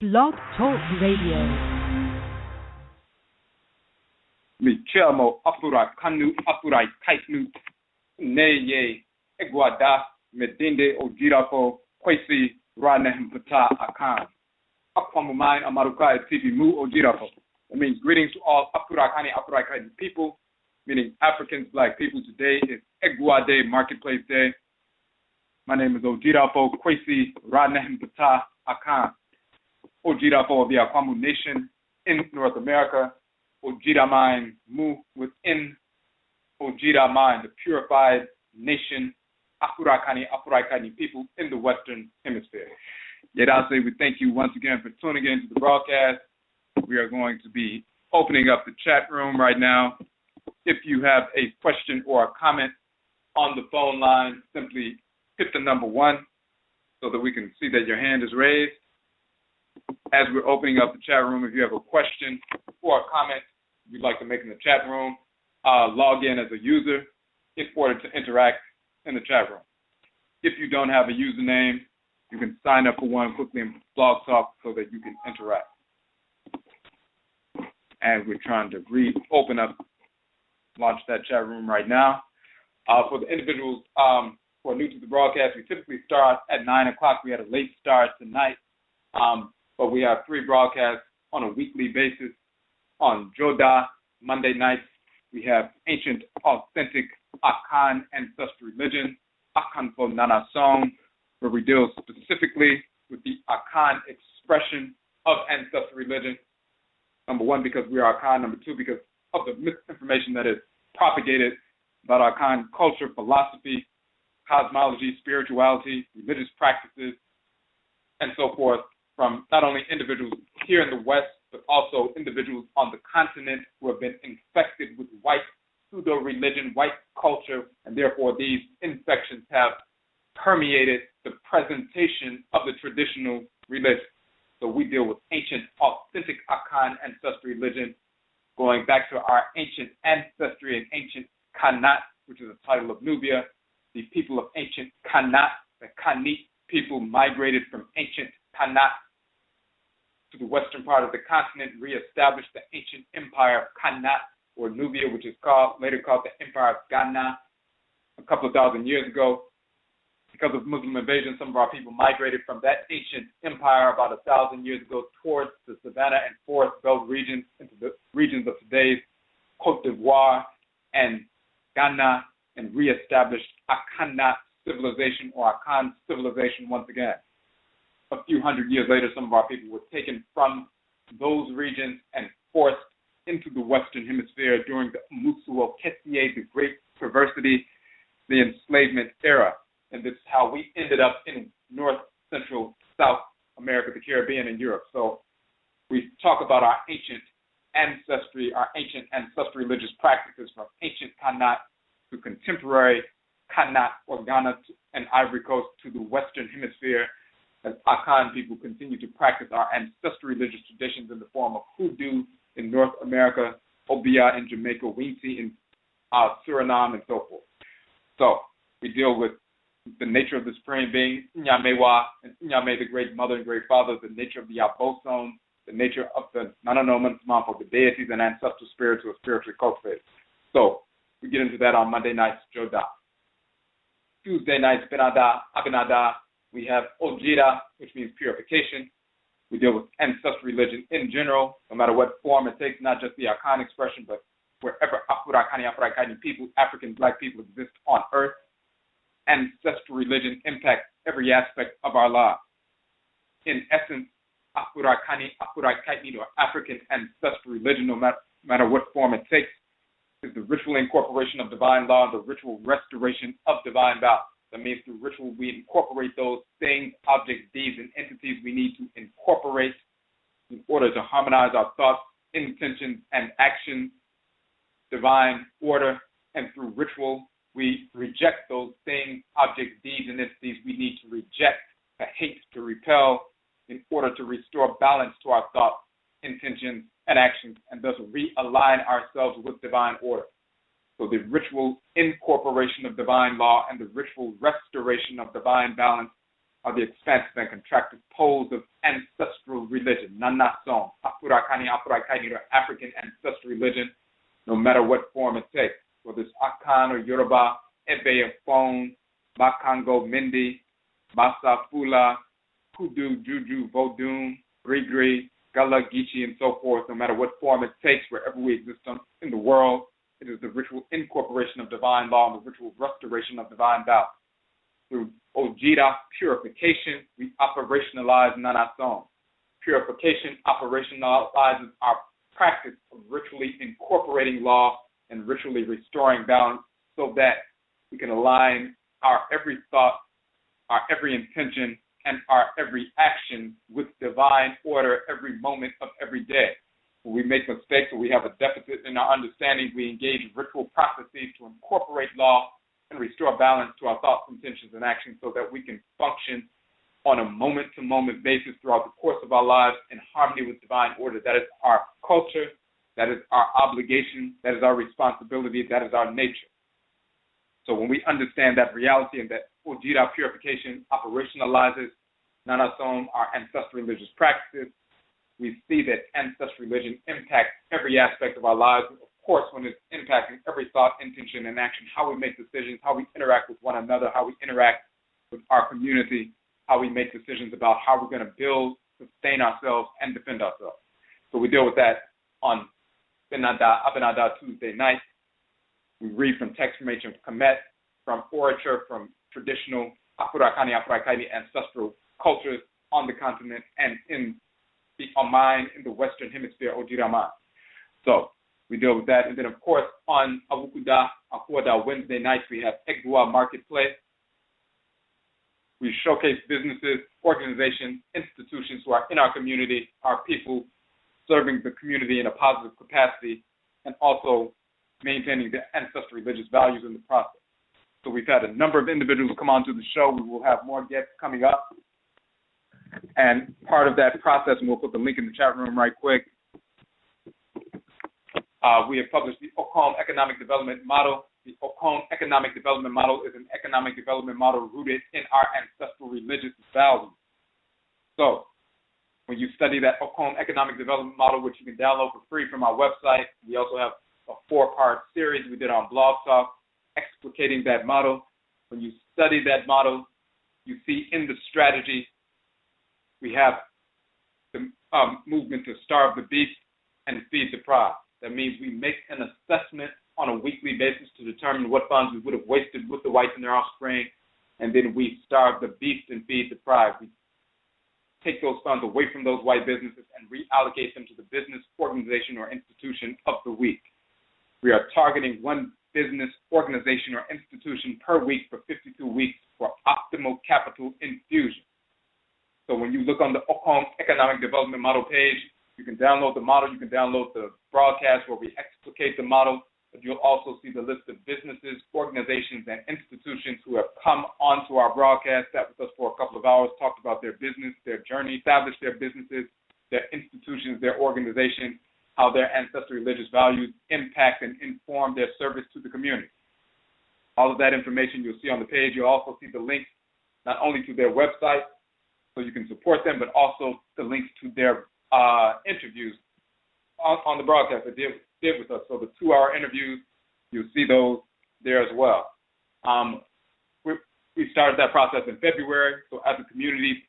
Blog Talk Radio. Michamo Afurakani Afuraitkaitnit Neye EGUA Medinde Odwirafo Kwesi Nehem Ptah Akhan Akwamuman Amaruka Atifi Odwirafo. That means greetings to all Afurakani Afuraitkaitnit people, meaning Africans, black people. Today is EGUA Day, Marketplace Day. My name is Odwirafo Kwesi Nehem Ptah Akhan. Odwirafo of the Akwamu Nation in North America. Odwiraman within Odwiraman, the purified nation, Afurakani, Afuraitkaitnit people in the Western Hemisphere. Yet I'll say we thank you once again for tuning in to the broadcast. We are going to be opening up the chat room right now. If you have a question or a comment on the phone line, simply hit the number 1 so that we can see that your hand is raised. As we're opening up the chat room, if you have a question or a comment you'd like to make in the chat room, log in as a user in order to interact in the chat room. If you don't have a username, you can sign up for one quickly in Blog Talk so that you can interact. And we're trying to launch that chat room right now. For the individuals who are new to the broadcast, we typically start at 9 o'clock. We had a late start tonight, but we have 3 broadcasts on a weekly basis. On Joda, Monday nights, we have ancient, authentic Akhan ancestral religion, Akon-NYANKONTON, where we deal specifically with the Akhan expression of ancestral religion. Number 1, because we are Akhan. Number 2, because of the misinformation that is propagated about Akhan culture, philosophy, cosmology, spirituality, religious practices, and so forth, from not only individuals here in the West, but also individuals on the continent who have been infected with white pseudo-religion, white culture, and therefore these infections have permeated the presentation of the traditional religion. So we deal with ancient, authentic Akhan ancestral religion, going back to our ancient ancestry and ancient Khanat, which is a title of Nubia. The people of ancient Khanat, the Khanit people, migrated from ancient Khanat to the western part of the continent, reestablished the ancient empire of Khanat, or Nubia, which is later called the Empire of Ghana, a couple of thousand years ago. Because of Muslim invasion, some of our people migrated from that ancient empire about 1,000 years ago towards the savanna and forest belt regions, into the regions of today's Cote d'Ivoire and Ghana, and reestablished Akhanat civilization, or Akhan civilization once again. A few hundred years later, some of our people were taken from those regions and forced into the Western Hemisphere during the Musuo Kessier, the Great Perversity, the enslavement era. And this is how we ended up in North, Central, South America, the Caribbean, and Europe. So we talk about our ancient ancestry, our ancient ancestral religious practices from ancient Khanat to contemporary Khanat or Ghana and Ivory Coast to the Western Hemisphere, as Akhan people continue to practice our ancestral religious traditions in the form of hoodoo in North America, Obia in Jamaica, Winti in Suriname, and so forth. So we deal with the nature of the Supreme Being, Nyamewa, and Nyame, the Great Mother and Great Father, the nature of the Abosom, the nature of the Nananoman, for the deities and ancestral spirits who are spiritually cultivated. So we get into that on Monday nights, Joda. Tuesday nights, Benada, Abinada. We have Ojira, which means purification. We deal with ancestral religion in general, no matter what form it takes, not just the Akhan expression, but wherever Afurakani, Afuraitkaitnit people, African black people exist on earth. Ancestral religion impacts every aspect of our lives. In essence, Afurakani, Afuraitkaitnit, or African ancestral religion, no matter what form it takes, is the ritual incorporation of divine law and the ritual restoration of divine balance. That means through ritual we incorporate those things, objects, deeds, and entities we need to incorporate in order to harmonize our thoughts, intentions, and actions, divine order. And through ritual we reject those things, objects, deeds, and entities we need to reject, to hate, to repel, in order to restore balance to our thoughts, intentions, and actions, and thus realign ourselves with divine order. So the ritual incorporation of divine law and the ritual restoration of divine balance are the expansive and contracted poles of ancestral religion, Nanasom, Afurakani, Afuraitkaitnit, or African ancestral religion, no matter what form it takes, whether it's Akhan or Yoruba, Ebe or Fon, Makango, Mindi, Masafula, Kudu, Juju, Vodun, Grigri, Gala, Geechee, and so forth, no matter what form it takes, wherever we exist in the world, it is the ritual incorporation of divine law and the ritual restoration of divine balance. Through Ojira purification, we operationalize Nanasom. Purification operationalizes our practice of ritually incorporating law and ritually restoring balance so that we can align our every thought, our every intention, and our every action with divine order every moment of every day. When we make mistakes or we have a deficit in our understanding, we engage in ritual processes to incorporate law and restore balance to our thoughts, intentions, and actions so that we can function on a moment-to-moment basis throughout the course of our lives in harmony with divine order. That is our culture, that is our obligation, that is our responsibility, that is our nature. So when we understand that reality and that Ojira purification operationalizes Nanasom, our ancestral religious practices, we see that ancestral religion impacts every aspect of our lives. Of course, when it's impacting every thought, intention, and action, how we make decisions, how we interact with one another, how we interact with our community, how we make decisions about how we're going to build, sustain ourselves, and defend ourselves. So we deal with that on Abenada Tuesday night. We read from text from ancient Kemet, from orature, from traditional Afurakani, Afuraitkaitnit ancestral cultures on the continent and in the Oman, in the Western Hemisphere, Odwiraman. So we deal with that. And then, of course, on Awukuda Wednesday nights, we have EGUA Marketplace. We showcase businesses, organizations, institutions who are in our community, our people, serving the community in a positive capacity, and also maintaining the ancestral religious values in the process. So we've had a number of individuals come onto the show. We will have more guests coming up. And part of that process, and we'll put the link in the chat room right quick, we have published the OKOM Economic Development Model. The OKOM Economic Development Model is an economic development model rooted in our ancestral religious values. So when you study that OKOM Economic Development Model, which you can download for free from our website, we also have a 4-part series we did on Blog Talk explicating that model. When you study that model, you see in the strategy we have the movement to starve the beast and feed the pride. That means we make an assessment on a weekly basis to determine what funds we would have wasted with the whites and their offspring, and then we starve the beast and feed the pride. We take those funds away from those white businesses and reallocate them to the business, organization, or institution of the week. We are targeting one business, organization, or institution per week for 52 weeks for optimal capital infusion. So when you look on the OKOM Economic Development Model page, you can download the model, you can download the broadcast where we explicate the model, but you'll also see the list of businesses, organizations, and institutions who have come onto our broadcast, sat with us for a couple of hours, talked about their business, their journey, established their businesses, their institutions, their organizations, how their ancestral religious values impact and inform their service to the community. All of that information you'll see on the page. You'll also see the links not only to their website, so you can support them, but also the links to their interviews on the broadcast that did with us. So the 2-hour interviews, you'll see those there as well. We started that process in February, so as a community,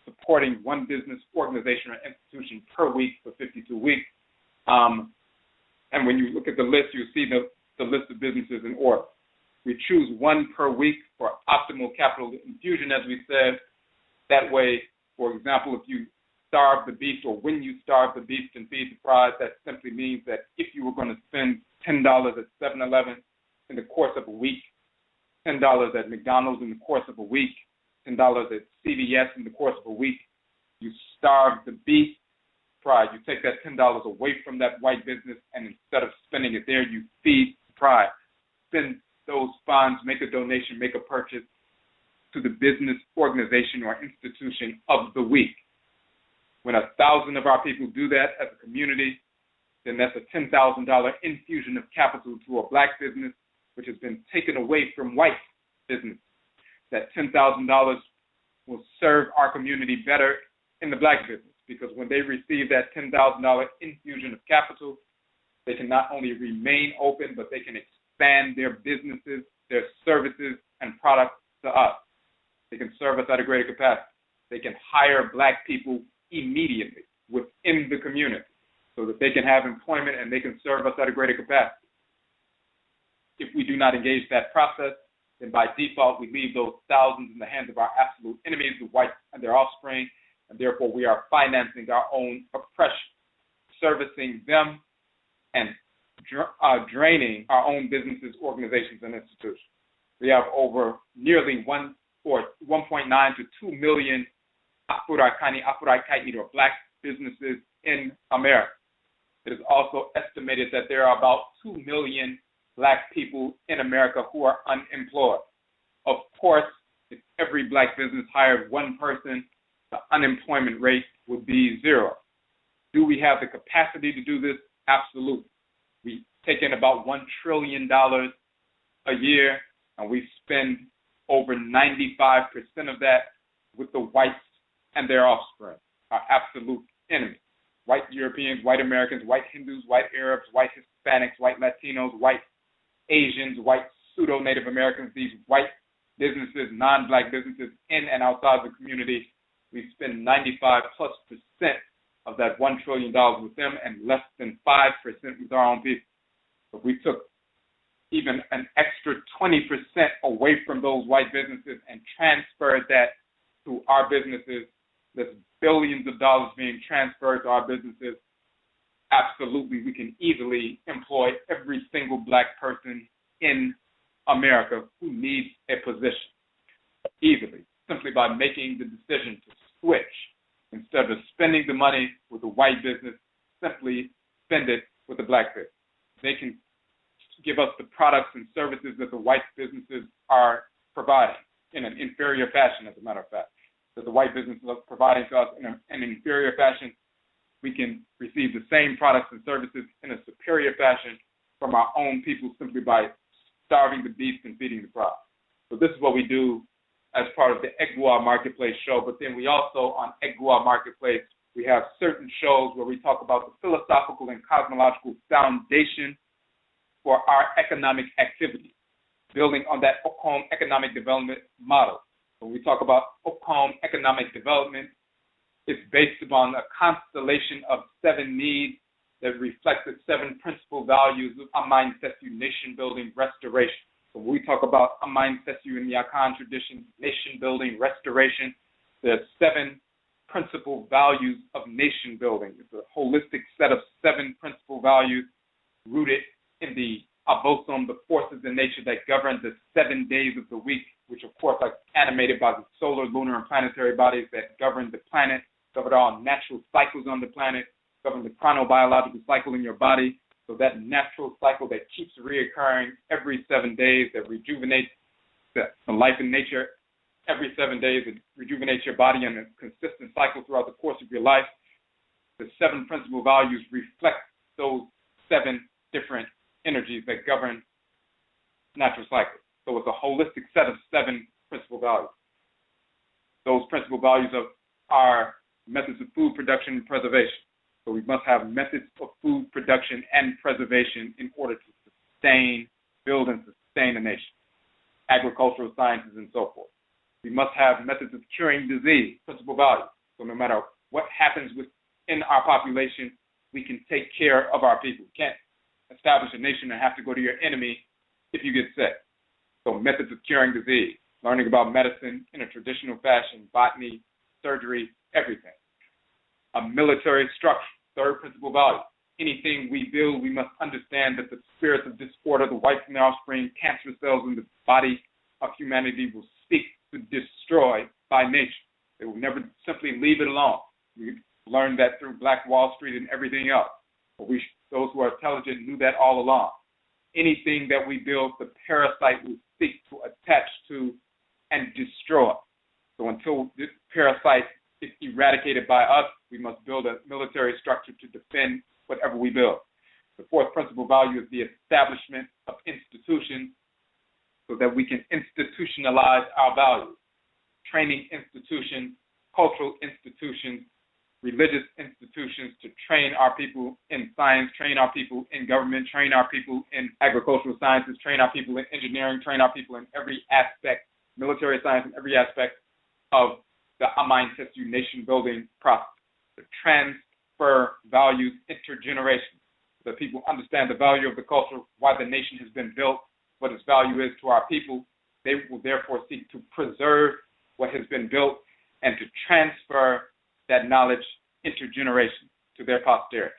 supporting one business, organization, or institution per week for 52 weeks. And when you look at the list, you'll see the list of businesses in order. We choose one per week for optimal capital infusion, as we said. That way, for example, if you starve the beast, or when you starve the beast and feed the pride, that simply means that if you were going to spend $10 at 7-Eleven in the course of a week, $10 at McDonald's in the course of a week, $10 at CVS in the course of a week, you starve the beast pride. You take that $10 away from that white business, and instead of spending it there, you feed pride. Spend those funds, make a donation, make a purchase to the business, organization, or institution of the week. When 1,000 of our people do that as a community, then that's a $10,000 infusion of capital to a black business, which has been taken away from white business. That $10,000 will serve our community better in the black business, because when they receive that $10,000 infusion of capital, they can not only remain open, but they can expand their businesses, their services, and products to us. They can serve us at a greater capacity. They can hire black people immediately within the community so that they can have employment and they can serve us at a greater capacity. If we do not engage that process, then by default we leave those thousands in the hands of our absolute enemies, the whites and their offspring, and therefore we are financing our own oppression, servicing them, and draining our own businesses, organizations, and institutions. We have over nearly 1.9 to 2 million Afurakani, Afuraitkaitnit, or black businesses in America. It is also estimated that there are about 2 million black people in America who are unemployed. Of course, if every black business hired one person, the unemployment rate would be zero. Do we have the capacity to do this? Absolutely. We take in about $1 trillion a year, and we spend over 95% of that with the whites and their offspring, our absolute enemies. White Europeans, white Americans, white Hindus, white Arabs, white Hispanics, white Latinos, white Asians, white pseudo-Native Americans, these white businesses, non-black businesses in and outside the community. We spend 95+% of that $1 trillion with them and less than 5% with our own people. If we took even an extra 20% away from those white businesses and transferred that to our businesses, there's billions of dollars being transferred to our businesses. Absolutely, we can easily employ every single black person in America who needs a position, easily, simply by making the decision to switch. Instead of spending the money with the white business, simply spend it with the black business. They can give us the products and services that the white businesses are providing in an inferior fashion, as a matter of fact. That the white businesses are providing to us in an inferior fashion, we can receive the same products and services in a superior fashion from our own people simply by starving the beast and feeding the crowd. So this is what we do as part of the EGUA Marketplace show. But then we also, on EGUA Marketplace, we have certain shows where we talk about the philosophical and cosmological foundation for our economic activity, building on that OKOM economic development model. When we talk about OKOM economic development, it's based upon a constellation of 7 needs that reflect the 7 principal values of Ancestry, nation building, restoration. So when we talk about Ancestry in the Akhan tradition, nation building, restoration, there are 7 principal values of nation building. It's a holistic set of 7 principal values rooted in the Abosom, the forces in nature that govern the 7 days of the week, which of course are animated by the solar, lunar, and planetary bodies that govern the planet, govern all natural cycles on the planet, govern the chronobiological cycle in your body. So that natural cycle that keeps reoccurring every 7 days, that rejuvenates the life in nature every 7 days, it rejuvenates your body in a consistent cycle throughout the course of your life. The 7 principal values reflect those 7 different energies that govern natural cycles. So it's a holistic set of 7 principal values. Those principal values are methods of food production and preservation. So we must have methods of food production and preservation in order to sustain, build, and sustain a nation. Agricultural sciences and so forth. We must have methods of curing disease, principal values. So no matter what happens within our population, we can take care of our people. We can't establish a nation and have to go to your enemy if you get sick. So methods of curing disease, learning about medicine in a traditional fashion, botany, surgery, everything. A military structure, 3rd principal value. Anything we build, we must understand that the spirits of disorder, the whites and their offspring, cancer cells in the body of humanity will seek to destroy by nature. They will never simply leave it alone. We learned that through Black Wall Street and everything else. But those who are intelligent knew that all along. Anything that we build, the parasite will seek to attach to and destroy. So until this parasite is eradicated by us, we must build a military structure to defend whatever we build. The 4th principal value is the establishment of institutions so that we can institutionalize our values. training institutions, cultural institutions, religious institutions to train our people in science, train our people in government, train our people in agricultural sciences, train our people in engineering, train our people in every aspect, military science, in every aspect of the Ancestry nation-building process, to transfer values intergenerations, so that people understand the value of the culture, why the nation has been built, what its value is to our people. They will therefore seek to preserve what has been built and to transfer that knowledge intergenerations to their posterity.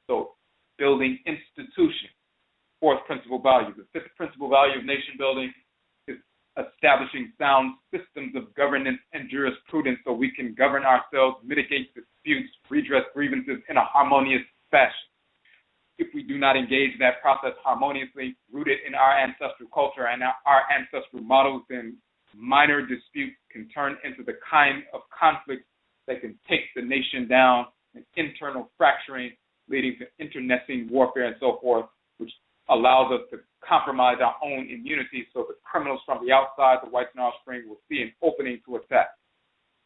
So building institutions, fourth principal value. The fifth principal value of nation building is establishing sound systems of governance and jurisprudence so we can govern ourselves, mitigate disputes, redress grievances in a harmonious fashion. If we do not engage that process harmoniously, rooted in our ancestral culture and our ancestral models, then minor disputes can turn into the kind of conflicts that can take the nation down, and internal fracturing, leading to internecine warfare and so forth, which allows us to compromise our own immunity so the criminals from the outside, the whites and offspring, will see an opening to attack.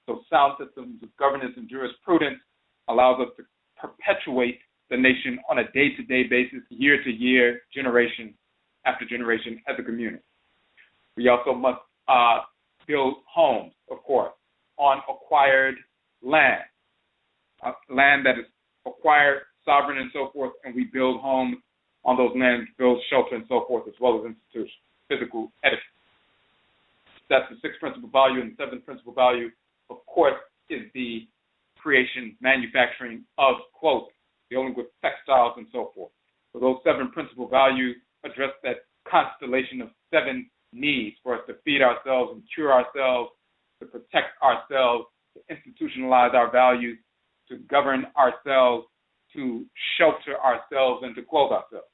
So sound systems of governance and jurisprudence allows us to perpetuate the nation on a day-to-day basis, year-to-year, generation after generation as a community. We also must build homes, of course, on acquired land, land that is acquired, sovereign, and so forth, and we build homes on those lands, build shelter and so forth, as well as institutions, physical edifices. That's the sixth principal value. And the seventh principal value, of course, is the creation, manufacturing of clothing, dealing with textiles and so forth. So those seven principal values address that constellation of seven needs for us to feed ourselves and cure ourselves, to protect ourselves, to institutionalize our values, to govern ourselves, to shelter ourselves, and to clothe ourselves.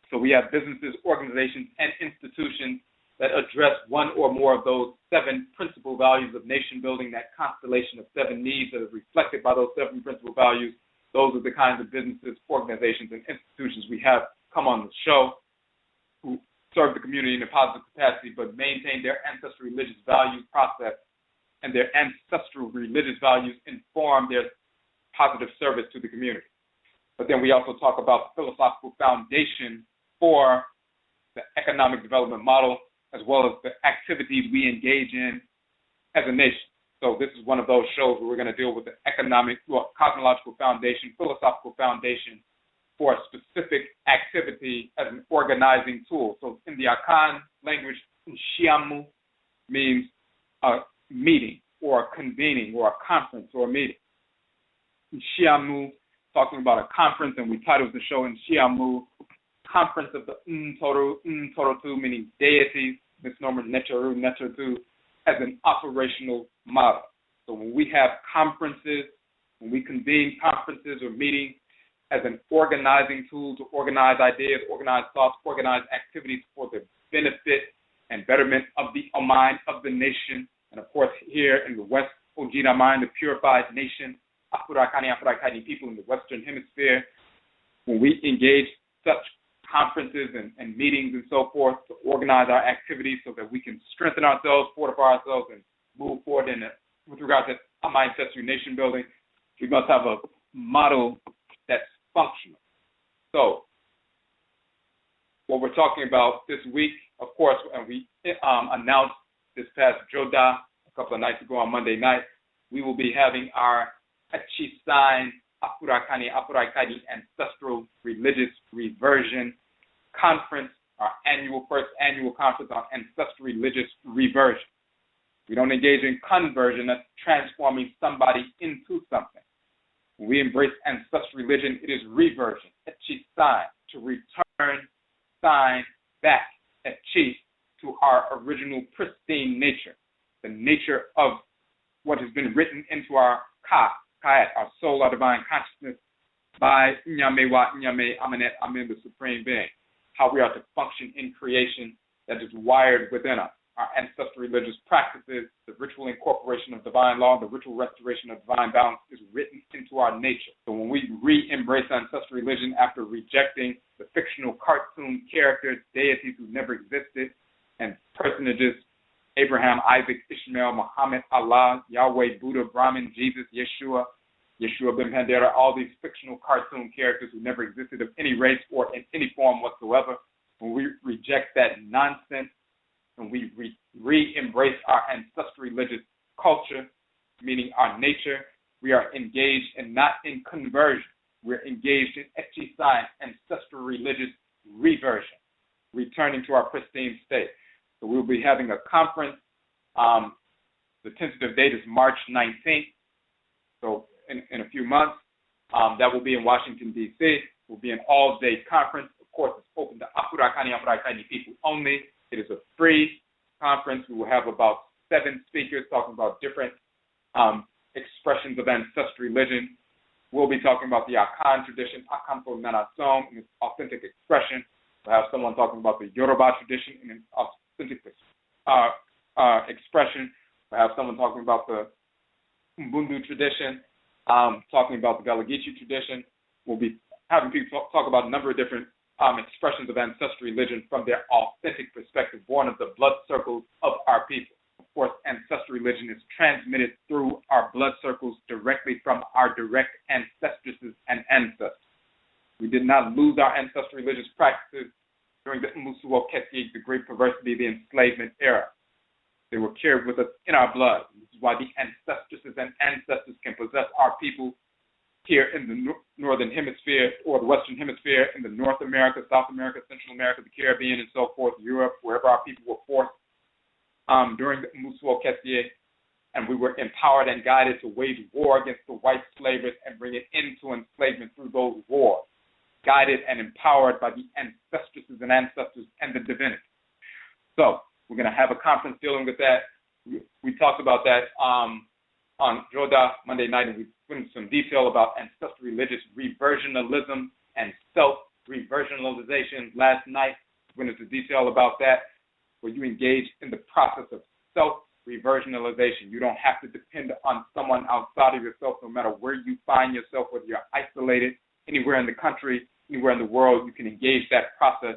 So we have businesses, organizations, and institutions that address one or more of those seven principal values of nation building, that constellation of seven needs that is reflected by those seven principal values. Those are the kinds of businesses, organizations, and institutions we have come on the show who serve the community in a positive capacity, but maintain their ancestral religious values process, and their ancestral religious values inform their positive service to the community. But then we also talk about the philosophical foundation for the economic development model, as well as the activities we engage in as a nation. So this is one of those shows where we're going to deal with the cosmological foundation, philosophical foundation for a specific activity as an organizing tool. So in the Akhan language, NHYIAMU means a meeting or a convening or a conference or a meeting. NHYIAMU, talking about a conference, and we titled the show NHYIAMU, Conference of the Ntorotu, Ntorotu meaning deities, misnomer Ntorou, Ntorotu, as an operational model. So when we have conferences, when we convene conferences or meetings as an organizing tool to organize ideas, organize thoughts, organize activities for the benefit and betterment of the mind of the nation, and of course here in the West, Odwiraman, the purified nation, Afurakani, Afuraitkaitnit people in the Western Hemisphere, when we engage such conferences and meetings and so forth to organize our activities so that we can strengthen ourselves, fortify ourselves, and move forward with regard to Ancestry nation building, we must have a model that's functional. So what we're talking about this week, of course, and we announced this past Joda a couple of nights ago on Monday night, we will be having our AKYISAN Afurakani, Afuraitkaitnit Ancestral Religious Reversion Conference, our first annual conference on ancestral religious reversion. We don't engage in conversion, that's transforming somebody into something. When we embrace ancestral religion, it is reversion, AKYISAN, to return, sign back, AKYI, to our original pristine nature, the nature of what has been written into our Kayat, our soul, our divine consciousness, by Nyamewa, Nyame, Amenet, Amen, the Supreme Being, how we are to function in creation that is wired within us. Our ancestral religious practices, the ritual incorporation of divine law, the ritual restoration of divine balance is written into our nature. So when we re-embrace ancestral religion after rejecting the fictional cartoon characters, deities who never existed, and personages Abraham, Isaac, Ishmael, Muhammad, Allah, Yahweh, Buddha, Brahman, Jesus, Yeshua Ben Pandera, all these fictional cartoon characters who never existed of any race or in any form whatsoever. When we reject that nonsense and we re-embrace our ancestral religious culture, meaning our nature, we are engaged and not in conversion. We're engaged in AKYISAN, ancestral religious reversion, returning to our pristine state. So we'll be having a conference. The tentative date is March 19th. So in a few months, that will be in Washington, D.C. It will be an all-day conference. Of course, it's open to Afurakani, Afuraitkaitnit people only. It is a free conference. We will have about 7 speakers talking about different expressions of ancestral religion. We'll be talking about the Akhan tradition, Ancestral in its authentic expression. We'll have someone talking about the Yoruba tradition in its authentic expression. We'll have someone talking about the Mbundu tradition, talking about the Galagichi tradition. We'll be having people talk about a number of different expressions of ancestral religion from their authentic perspective, born of the blood circles of our people. Of course, ancestral religion is transmitted through our blood circles directly from our direct ancestresses and ancestors. We did not lose our ancestral religious practices during the Kwesi, the great perversity, the enslavement era. They were carried with us in our blood. This is why the ancestresses and ancestors can possess our people here in the northern hemisphere or the western hemisphere, in the North America, South America, Central America, the Caribbean, and so forth, Europe, wherever our people were forced during the Kwesi, and we were empowered and guided to wage war against the white slavers and bring it into enslavement through those wars, guided and empowered by the ancestresses and ancestors and the divinity. So we're going to have a conference dealing with that. We talked about that on Joda Monday night, and we went into some detail about ancestral religious reversionalism and self-reversionalization last night. We went into detail about that, where you engage in the process of self-reversionalization. You don't have to depend on someone outside of yourself, no matter where you find yourself, whether you're isolated, anywhere in the country, anywhere in the world. You can engage that process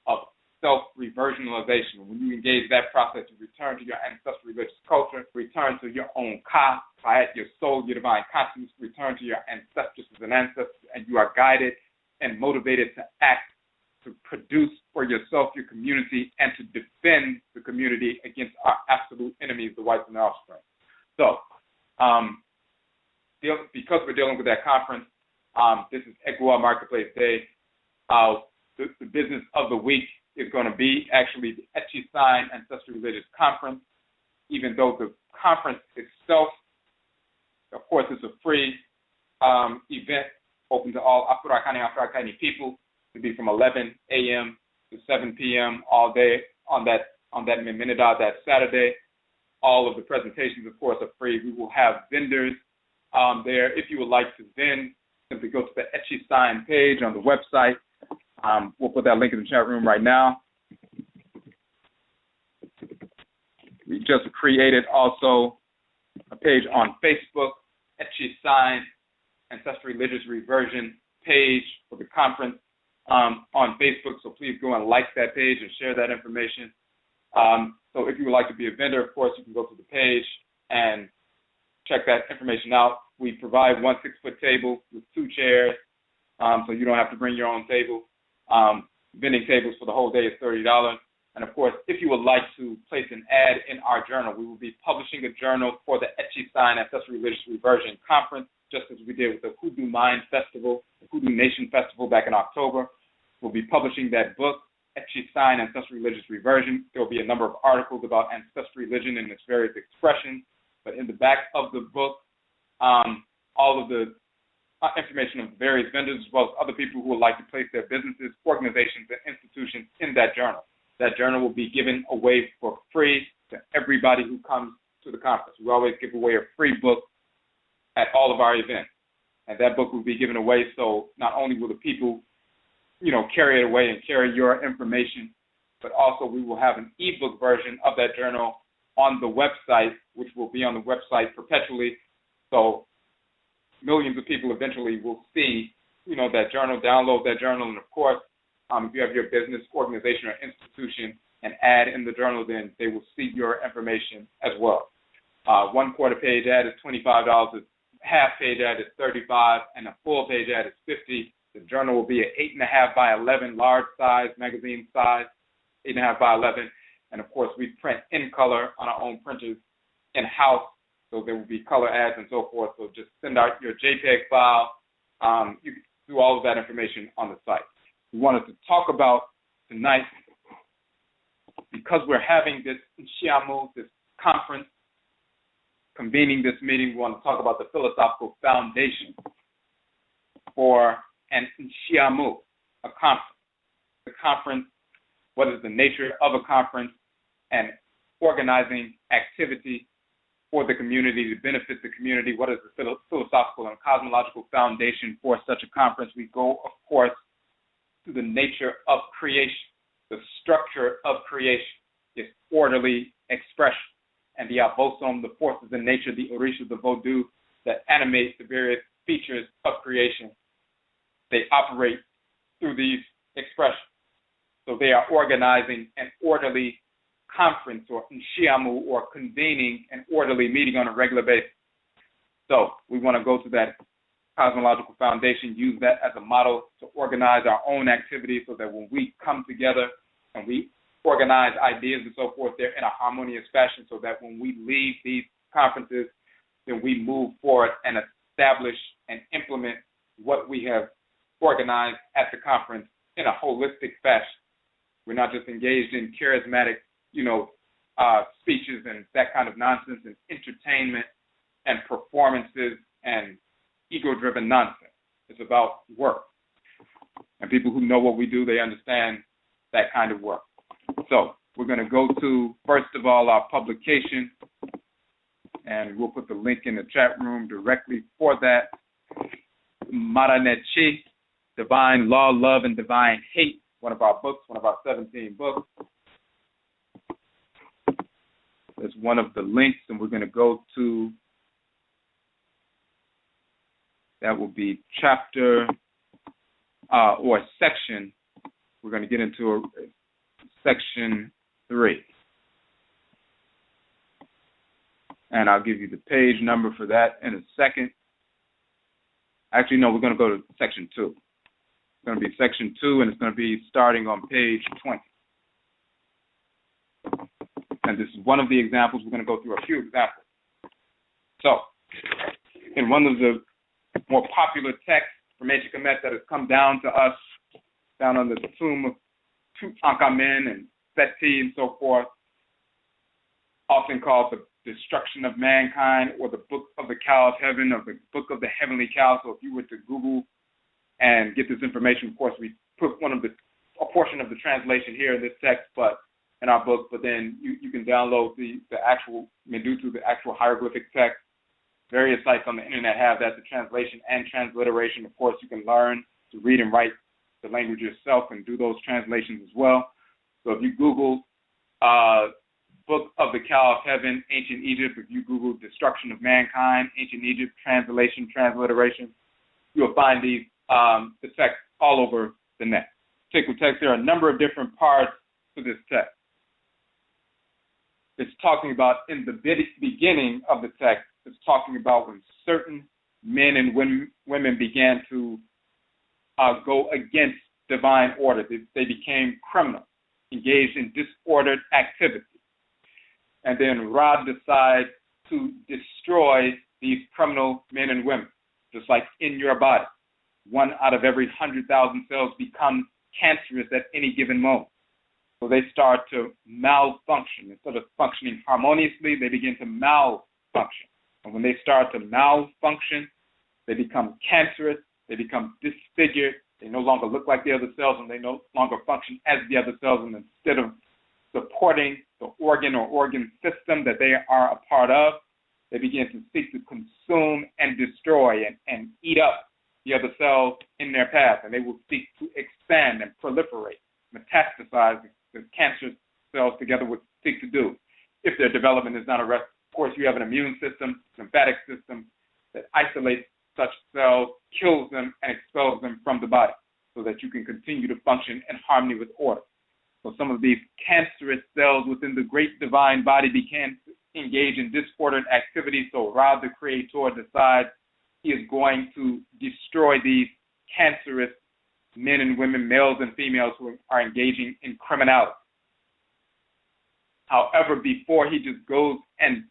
of self-reversionalization. When you engage that process, you return to your ancestral religious culture, return to your own ka, your soul, your divine consciousness, return to your ancestresses and ancestors, and you are guided and motivated to act, to produce for yourself, your community, and to defend the community against our absolute enemies, the whites and their offspring. So, because we're dealing with that conference, this is EGUA Marketplace Day. The business of the week is going to be actually the AKYISAN Ancestral Religious Conference, even though the conference itself, of course, is a free event open to all Afurakani, Afuraitkaitnit people. To be from 11 a.m. to 7 p.m. all day on that Minida, that Saturday. All of the presentations, of course, are free. We will have vendors there. If you would like to vend, simply go to the AKYISAN page on the website. We'll put that link in the chat room right now. We just created also a page on Facebook, AKYISAN Ancestral Religious Reversion page for the conference on Facebook. So please go and like that page and share that information. So if you would like to be a vendor, of course, you can go to the page and check that information out. We provide 1 6-foot table with 2 chairs, so you don't have to bring your own table. Vending tables for the whole day is $30. And of course, if you would like to place an ad in our journal, we will be publishing a journal for the AKYISAN Ancestral Religious Reversion Conference, just as we did with the Hoodoo Mind Festival, the Hoodoo Nation Festival back in October. We'll be publishing that book, AKYISAN Ancestral Religious Reversion. There will be a number of articles about ancestral religion and its various expressions. But in the back of the book, all of the information of various vendors, as well as other people who would like to place their businesses, organizations, and institutions in that journal. That journal will be given away for free to everybody who comes to the conference. We always give away a free book at all of our events. And that book will be given away, so not only will the people, carry it away and carry your information, but also we will have an ebook version of that journal on the website, which will be on the website perpetually. So millions of people eventually will see, that journal, download that journal, and of course, if you have your business, organization, or institution and add in the journal, then they will see your information as well. 1/4 page ad is $25, a half page ad is $35, and a full page ad is $50. The journal will be an 8.5 by 11 large size, magazine size, 8.5 by 11. And of course, we print in color on our own printers in-house, so there will be color ads and so forth. So just send out your JPEG file. You can do all of that information on the site. We wanted to talk about tonight, because we're having this NHYIAMU, this conference, convening this meeting, we want to talk about the philosophical foundation for an NHYIAMU, a conference. The conference, what is the nature of a conference, and organizing activity for the community to benefit the community. What is the philosophical and cosmological foundation for such a conference? We go, of course, to the nature of creation, the structure of creation, its orderly expression, and the abosom, the forces in nature, the orisha, the vodou, that animate the various features of creation. They operate through these expressions. So they are organizing an orderly conference, or NHYIAMU, or convening an orderly meeting on a regular basis. So we want to go to that cosmological foundation, use that as a model to organize our own activities, so that when we come together and we organize ideas and so forth, they're in a harmonious fashion, so that when we leave these conferences, then we move forward and establish and implement what we have organized at the conference in a holistic fashion. We're not just engaged in charismatic, speeches and that kind of nonsense, and entertainment and performances and ego-driven nonsense. It's about work. And people who know what we do, they understand that kind of work. So we're going to go to, first of all, our publication, and we'll put the link in the chat room directly for that. Maranechi, Divine Law, Love, and Divine Hate, one of our books, one of our 17 books. There's one of the links, and we're going to go to, that will be chapter or section. We're going to get into section 3. And I'll give you the page number for that in a second. Actually, no, we're going to go to section 2. It's going to be section 2, and it's going to be starting on page 20. And this is one of the examples. We're going to go through a few examples. So, in one of the more popular texts from Ancient Kemet that has come down to us, down on the tomb of Tutankhamen and Seti and so forth, often called the Destruction of Mankind, or the Book of the Cow of Heaven, or the Book of the Heavenly Cow. So if you were to Google and get this information, of course, we put a portion of the translation here in this text, but in our book, but then you can download the actual Medutu, the actual hieroglyphic text. Various sites on the internet have that, the translation and transliteration. Of course, you can learn to read and write the language yourself and do those translations as well. So if you Google Book of the Cow of Heaven, Ancient Egypt, if you Google Destruction of Mankind, Ancient Egypt, translation, transliteration, you'll find these the text all over the net. Particular text, there are a number of different parts to this text. It's talking about, in the beginning of the text, it's talking about when certain men and women began to go against divine order. They became criminals, engaged in disordered activity. And then Ra decides to destroy these criminal men and women, just like in your body. 1 out of every 100,000 cells becomes cancerous at any given moment. So they start to malfunction. Instead of functioning harmoniously, they begin to malfunction. And when they start to malfunction, they become cancerous, they become disfigured, they no longer look like the other cells, and they no longer function as the other cells. And instead of supporting the organ or organ system that they are a part of, they begin to seek to consume and destroy and eat up the other cells in their path. And they will seek to expand and proliferate, metastasize the cancer cells together would seek to do if their development is not arrested. Of course, you have an immune system, lymphatic system that isolates such cells, kills them, and expels them from the body so that you can continue to function in harmony with order. So some of these cancerous cells within the great divine body began to engage in disordered activity. So Ra, the Creator, decides he is going to destroy these cancerous men and women, males and females, who are engaging in criminality. However, before he just goes and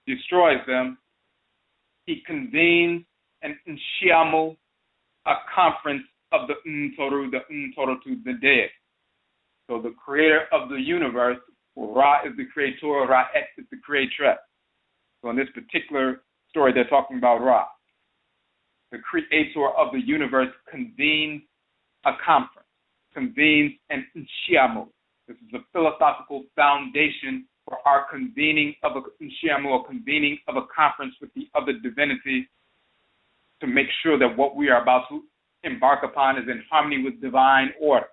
destroys them, he convenes an NHYIAMU, a conference of the Ntorou, the Ntorotu, the dead. So the creator of the universe, Ra is the creator, RA-RAIT is the creatress. So in this particular story, they're talking about Ra. The creator of the universe convenes a conference, convenes an NHYIAMU. This is a philosophical foundation for our convening of a NHYIAMU, a convening of a conference with the other divinities to make sure that what we are about to embark upon is in harmony with divine order.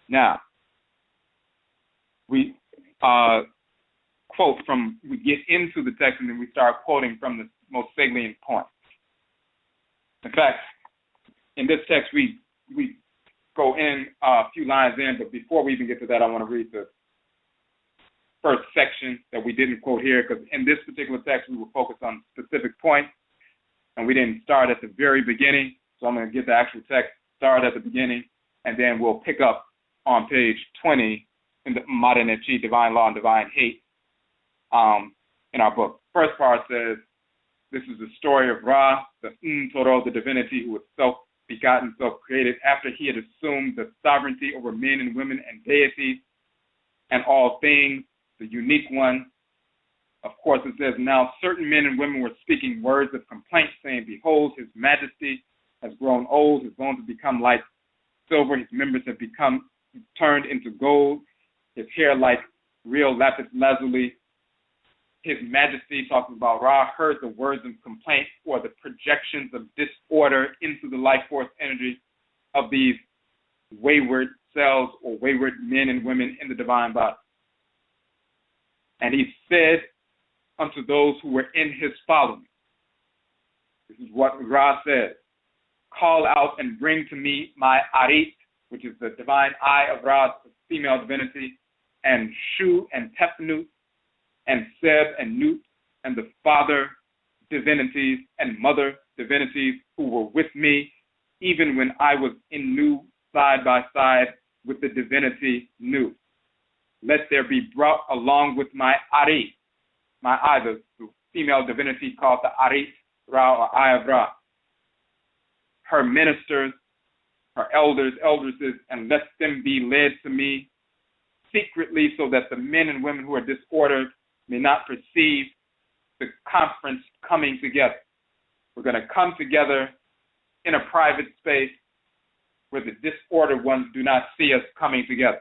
Now, we quote from, we get into the text and then we start quoting from the most salient points. In fact, in this text, we go in a few lines in, but before we even get to that, I want to read the first section that we didn't quote here, because in this particular text, we were focused on specific points, and we didn't start at the very beginning. So I'm going to get the actual text, start at the beginning, and then we'll pick up on page 20 in the Modern Echi, Divine Law and Divine Hate, in our book. First part says, this is the story of Ra, the Ntorou, the divinity who was self-begotten, self-created, after he had assumed the sovereignty over men and women and deities and all things, the unique one. Of course, it says, now certain men and women were speaking words of complaint, saying, behold, his majesty has grown old, his bones have become like silver, his members have become turned into gold, his hair like real lapis lazuli. His Majesty, talking about Ra, heard the words of complaint or the projections of disorder into the life force energy of these wayward cells or wayward men and women in the divine body. And he said unto those who were in his following, this is what Ra said, call out and bring to me my RA-RAIT, which is the divine eye of Ra, the female divinity, and Shu and Tefnut, and Seb and Nut, and the father divinities and mother divinities who were with me, even when I was in Nu side by side with the divinity Nu. Let there be brought along with my RA-RAIT, my eye, the female divinity called the RA-RAIT, Ra, or Eye of Ra, her ministers, her elders, eldresses, and let them be led to me secretly, so that the men and women who are disordered may not perceive the conference coming together. We're going to come together in a private space where the disordered ones do not see us coming together.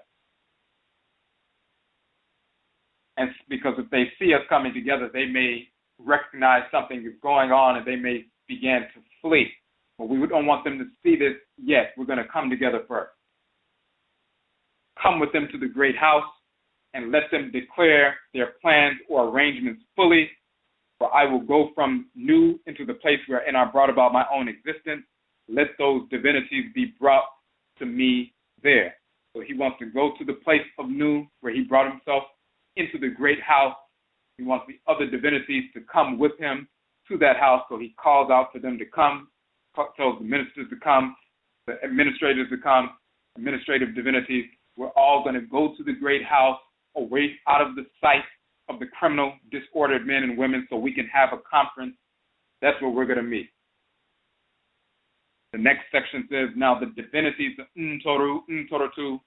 And because if they see us coming together, they may recognize something is going on and they may begin to flee. But we don't want them to see this yet. We're going to come together first. Come with them to the great house and let them declare their plans or arrangements fully, for I will go from Nu into the place wherein I brought about my own existence. Let those divinities be brought to me there. So he wants to go to the place of Nu, where he brought himself into the great house. He wants the other divinities to come with him to that house, so he calls out for them to come, tells the ministers to come, the administrators to come, administrative divinities. We're all going to go to the great house, away out of the sight of the criminal, disordered men and women, so we can have a conference. That's where we're going to meet. The next section says, now the divinities, the Ntorou, Ntorotu,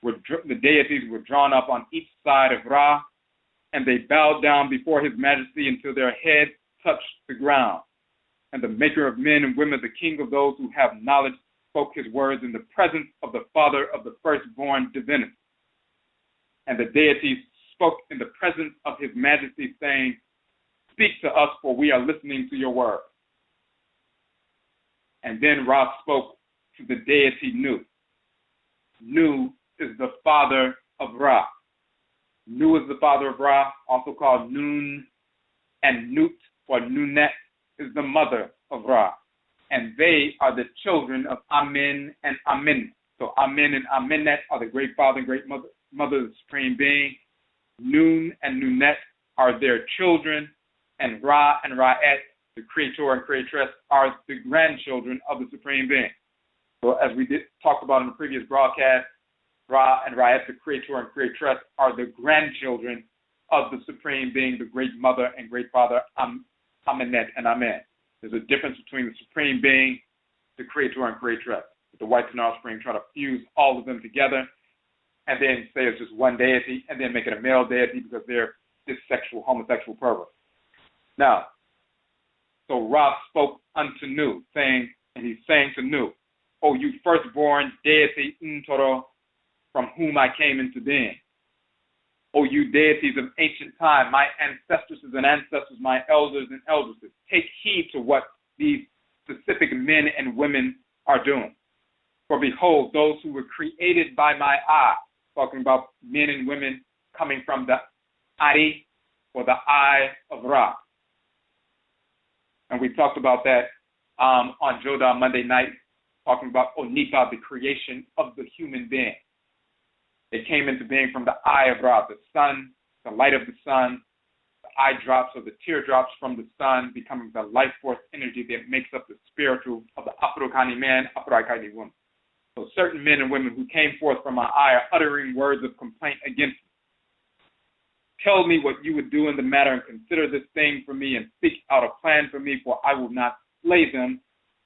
the deities were drawn up on each side of Ra, and they bowed down before his majesty until their head touched the ground. And the maker of men and women, the king of those who have knowledge, spoke his words in the presence of the father of the firstborn divinity. And the deities spoke in the presence of his majesty, saying, speak to us, for we are listening to your word. And then Ra spoke to the deity Nu. Nu is the father of Ra. Nu is the father of Ra, also called Nun, and Nut or Nunet is the mother of Ra. And they are the children of Amen and Amin. So Amen and Amenet are the great father and great mother of the Supreme Being. Nun and Nunet are their children, and Ra and Ra-et, the creator and creatress, are the grandchildren of the Supreme Being. So as we talked about in the previous broadcast, Ra and Ra-et, the creator and creatress, are the grandchildren of the Supreme Being, the great mother and great father, Amenet and Amen. There's a difference between the Supreme Being, the creator and creatress. The whites and offspring try to fuse all of them together and then say it's just one deity and then make it a male deity because they're this sexual, homosexual pervert. Now, so Ra spoke unto Nu, saying, and he's saying to Nu, O you firstborn deity Ntorotu, from whom I came into being. O you deities of ancient time, my ancestresses and ancestors, my elders and eldresses, take heed to what these specific men and women are doing. For behold, those who were created by my eye, talking about men and women coming from the Ari, or the eye of Ra. And we talked about that on Joda Monday night, talking about Onipa, the creation of the human being. They came into being from the eye of Ra, the sun, the light of the sun, the eye drops or the teardrops from the sun, becoming the life force energy that makes up the spiritual of the Afurakani man, Afuraitkaitnit woman. So certain men and women who came forth from my eye are uttering words of complaint against me. Tell me what you would do in the matter and consider this thing for me and seek out a plan for me, for I will not slay them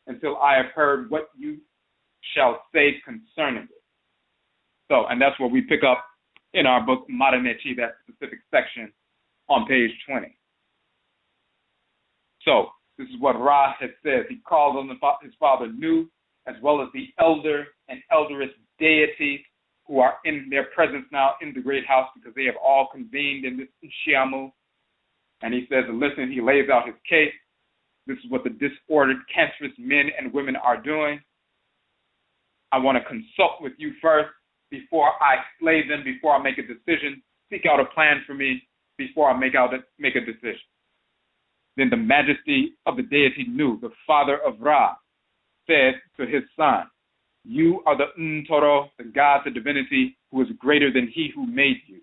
until I have heard what you shall say concerning it. So, and that's what we pick up in our book, Madanechi, that specific section on page 20. So, this is what Ra has said. He called on his father Nu, as well as the elder and elderess deities who are in their presence now in the great house because they have all convened in this NHYIAMU. And he says, listen, he lays out his case. This is what the disordered, cancerous men and women are doing. I want to consult with you first before I slay them, before I make a decision. Seek out a plan for me before I make a decision. Then the majesty of the deity Nu, the father of Ra, said to his son, you are the Ntorou, the God, the divinity, who is greater than he who made you.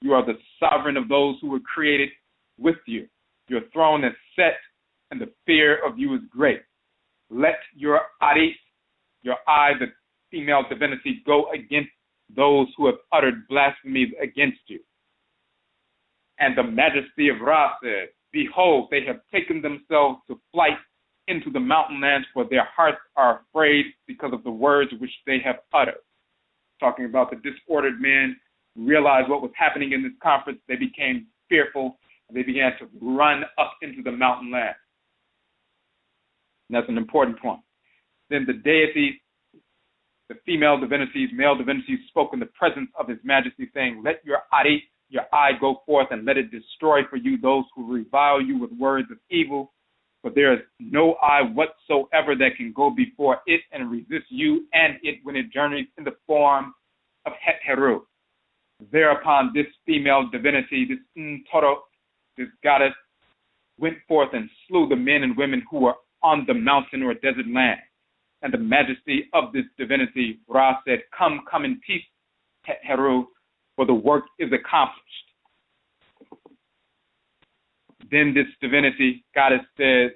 You are the sovereign of those who were created with you. Your throne is set, and the fear of you is great. Let your Ari, your I, the female divinity, go against those who have uttered blasphemies against you. And the majesty of Ra said, behold, they have taken themselves to flight into the mountain lands, for their hearts are afraid because of the words which they have uttered. Talking about the disordered men, realized what was happening in this conference, they became fearful, and they began to run up into the mountain land. And that's an important point. Then the deities, the female divinities, male divinities, spoke in the presence of his majesty, saying, let your Ari, your eye, go forth, and let it destroy for you those who revile you with words of evil. For there is no eye whatsoever that can go before it and resist you and it when it journeys in the form of Het-Heru. Thereupon this female divinity, this Ntorotu, this goddess, went forth and slew the men and women who were on the mountain or desert land. And the majesty of this divinity, Ra said, come in peace, Het-Heru, for the work is accomplished. Then this divinity, goddess, says,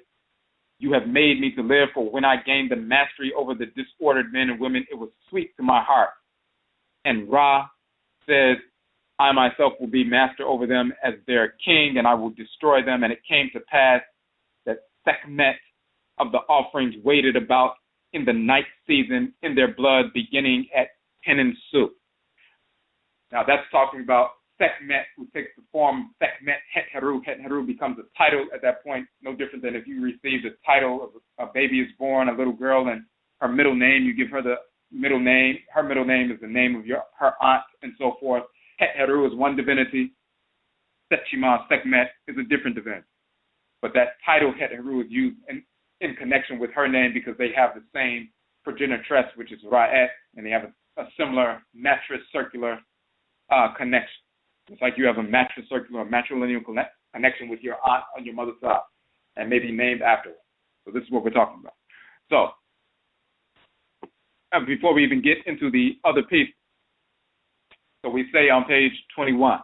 you have made me to live, for when I gained the mastery over the disordered men and women, it was sweet to my heart. And Ra says, I myself will be master over them as their king, and I will destroy them. And it came to pass that Sekhmet of the offerings waited about in the night season in their blood, beginning at Penensu. Now that's talking about Sekhmet, who takes the form Sekhmet, Het-Heru. Het-Heru becomes a title at that point, no different than if you received a title of a baby is born, a little girl, and her middle name, you give her the middle name. Her middle name is the name of her aunt, and so forth. Het-Heru is one divinity. Setchima, Sekhmet, is a different divinity. But that title Het-Heru is used in connection with her name because they have the same progenitress, which is Ra-et, and they have a similar mattress circular connection. It's like you have a mattress circular, a matrilineal connection with your aunt on your mother's side, and maybe named after her. So this is what we're talking about. So, before we even get into the other piece. So we say on page 21,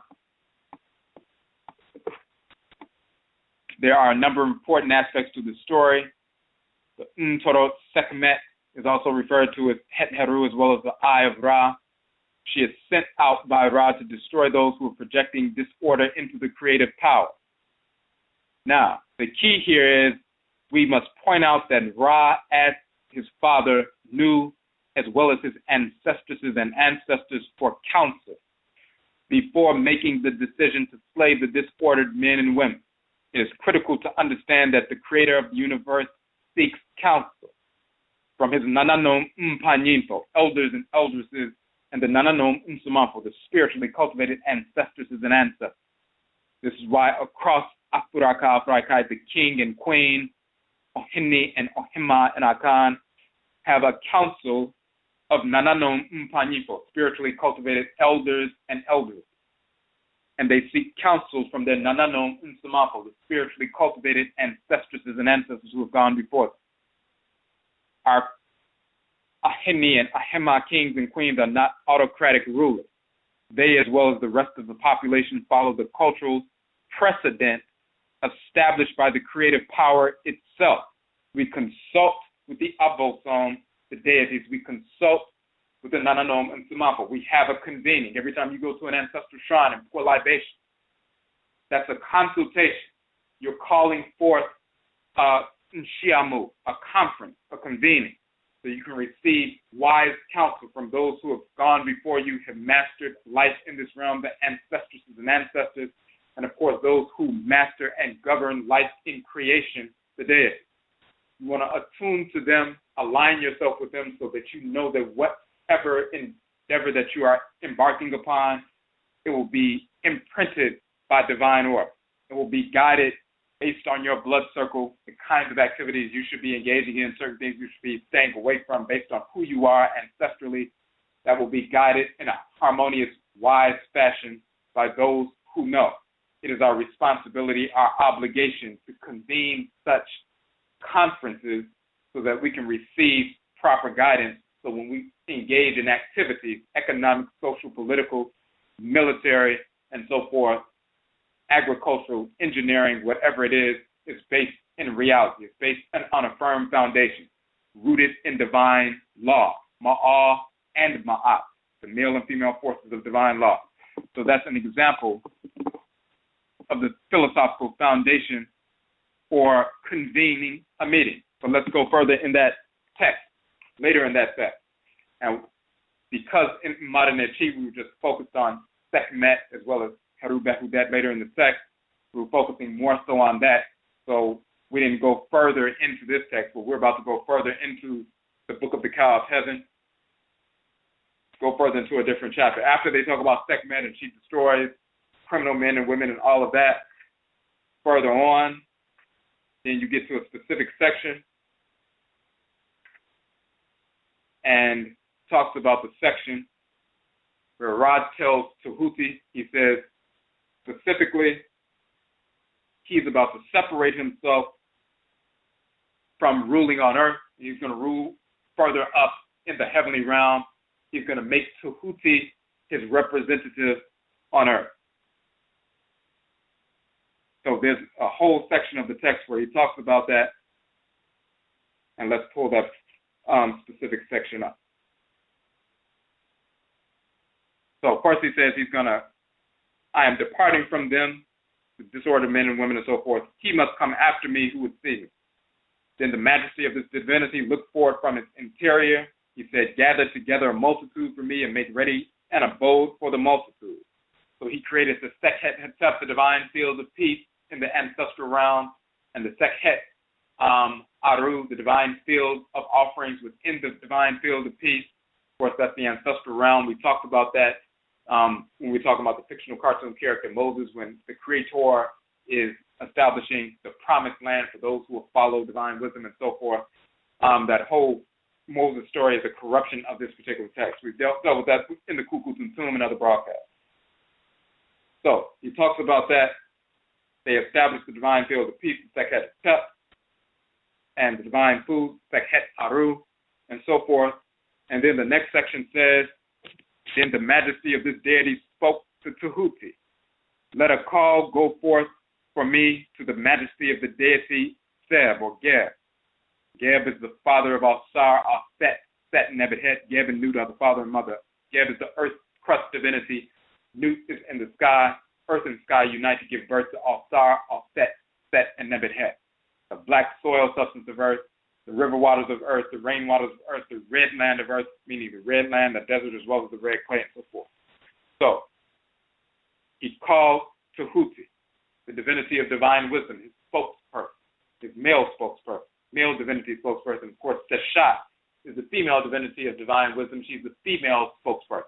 there are a number of important aspects to the story. The Ntorotu Sekhmet is also referred to as Het Heru, as well as the Eye of Ra. She is sent out by Ra to destroy those who are projecting disorder into the creative power. Now, the key here is we must point out that Ra asked his father, Nu, as well as his ancestresses and ancestors for counsel before making the decision to slay the disordered men and women. It is critical to understand that the creator of the universe seeks counsel from his Nananom Mpanyinfo, elders and eldresses, and the Nananom Umsumanfo, the spiritually cultivated ancestresses and ancestors. This is why across Afuraka, Afuraitkaitnit, the king and queen, Ohini and Ohima and Akhan, have a council of Nananom Mpanyinfo, spiritually cultivated elders and elders. And they seek counsel from their Nananom Umsumanfo, the spiritually cultivated ancestresses and ancestors who have gone before them. Our Ahini and Ahima kings and queens are not autocratic rulers. They, as well as the rest of the population, follow the cultural precedent established by the creative power itself. We consult with the Abosom, the deities. We consult with the Nananom and Sumapo. We have a convening. Every time you go to an ancestral shrine and pour libation, that's a consultation. You're calling forth NHYIAMU, a conference, a convening, so you can receive wise counsel from those who have gone before you, have mastered life in this realm, the ancestresses and ancestors, and of course those who master and govern life in creation, the deities. You want to attune to them, align yourself with them so that you know that whatever endeavor that you are embarking upon, it will be imprinted by divine order. It will be guided based on your blood circle, the kinds of activities you should be engaging in, certain things you should be staying away from based on who you are ancestrally. That will be guided in a harmonious, wise fashion by those who know. It is our responsibility, our obligation to convene such conferences so that we can receive proper guidance. So when we engage in activities, economic, social, political, military, and so forth, agricultural, engineering, whatever it is based in reality. It's based on a firm foundation, rooted in divine law, Ma'ah and Ma'at, the male and female forces of divine law. So that's an example of the philosophical foundation for convening a meeting. So let's go further in that text, later in that text. And because in modern Atifi we were just focused on Sekhmet as well as Heru Behudet later in the text, we were focusing more so on that. So we didn't go further into this text, but we're about to go further into the Book of the Cow of Heaven, go further into a different chapter. After they talk about Sekhmet and she destroys criminal men and women and all of that, further on, then you get to a specific section and talks about the section where Ra tells Tahuti, he says, specifically, he's about to separate himself from ruling on earth. He's going to rule further up in the heavenly realm. He's going to make Tahuti his representative on earth. So there's a whole section of the text where he talks about that. And let's pull that specific section up. So first he says I am departing from them, the disordered men and women and so forth. He must come after me who would see me. Then the majesty of this divinity looked forth from its interior. He said, gather together a multitude for me and make ready an abode for the multitude. So he created the Sekhet Hetep, the divine field of peace in the ancestral realm, and the Sekhet Aru, the divine field of offerings within the divine field of peace. Of course, that's the ancestral realm. We talked about that when we talk about the fictional cartoon character Moses, when the Creator is establishing the promised land for those who will follow divine wisdom and so forth. That whole Moses story is a corruption of this particular text. We've dealt with that in the Kukutuntum and other broadcasts. So he talks about that. They established the divine field of peace, Sekhet Tep, and the divine food, Sekhet Aru, and so forth. And then the next section says, then the majesty of this deity spoke to Tahuti. Let a call go forth for me to the majesty of the deity Seb or Geb. Geb is the father of Al-Sar, Al-Set, Set and Nebuchadnezzar. Geb and Nut are the father and mother. Geb is the earth crust divinity. Nut is in the sky. Earth and sky unite to give birth to Al-Sar, Al-Set, Set and Nebuchadnezzar. The black soil substance of earth, the river waters of earth, the rain waters of earth, the red land of earth, meaning the red land, the desert, as well as the red clay, and so forth. So, he called Tahuti, the divinity of divine wisdom, his spokesperson, his male spokesperson, male divinity spokesperson. Of course, Teshat is the female divinity of divine wisdom. She's the female spokesperson.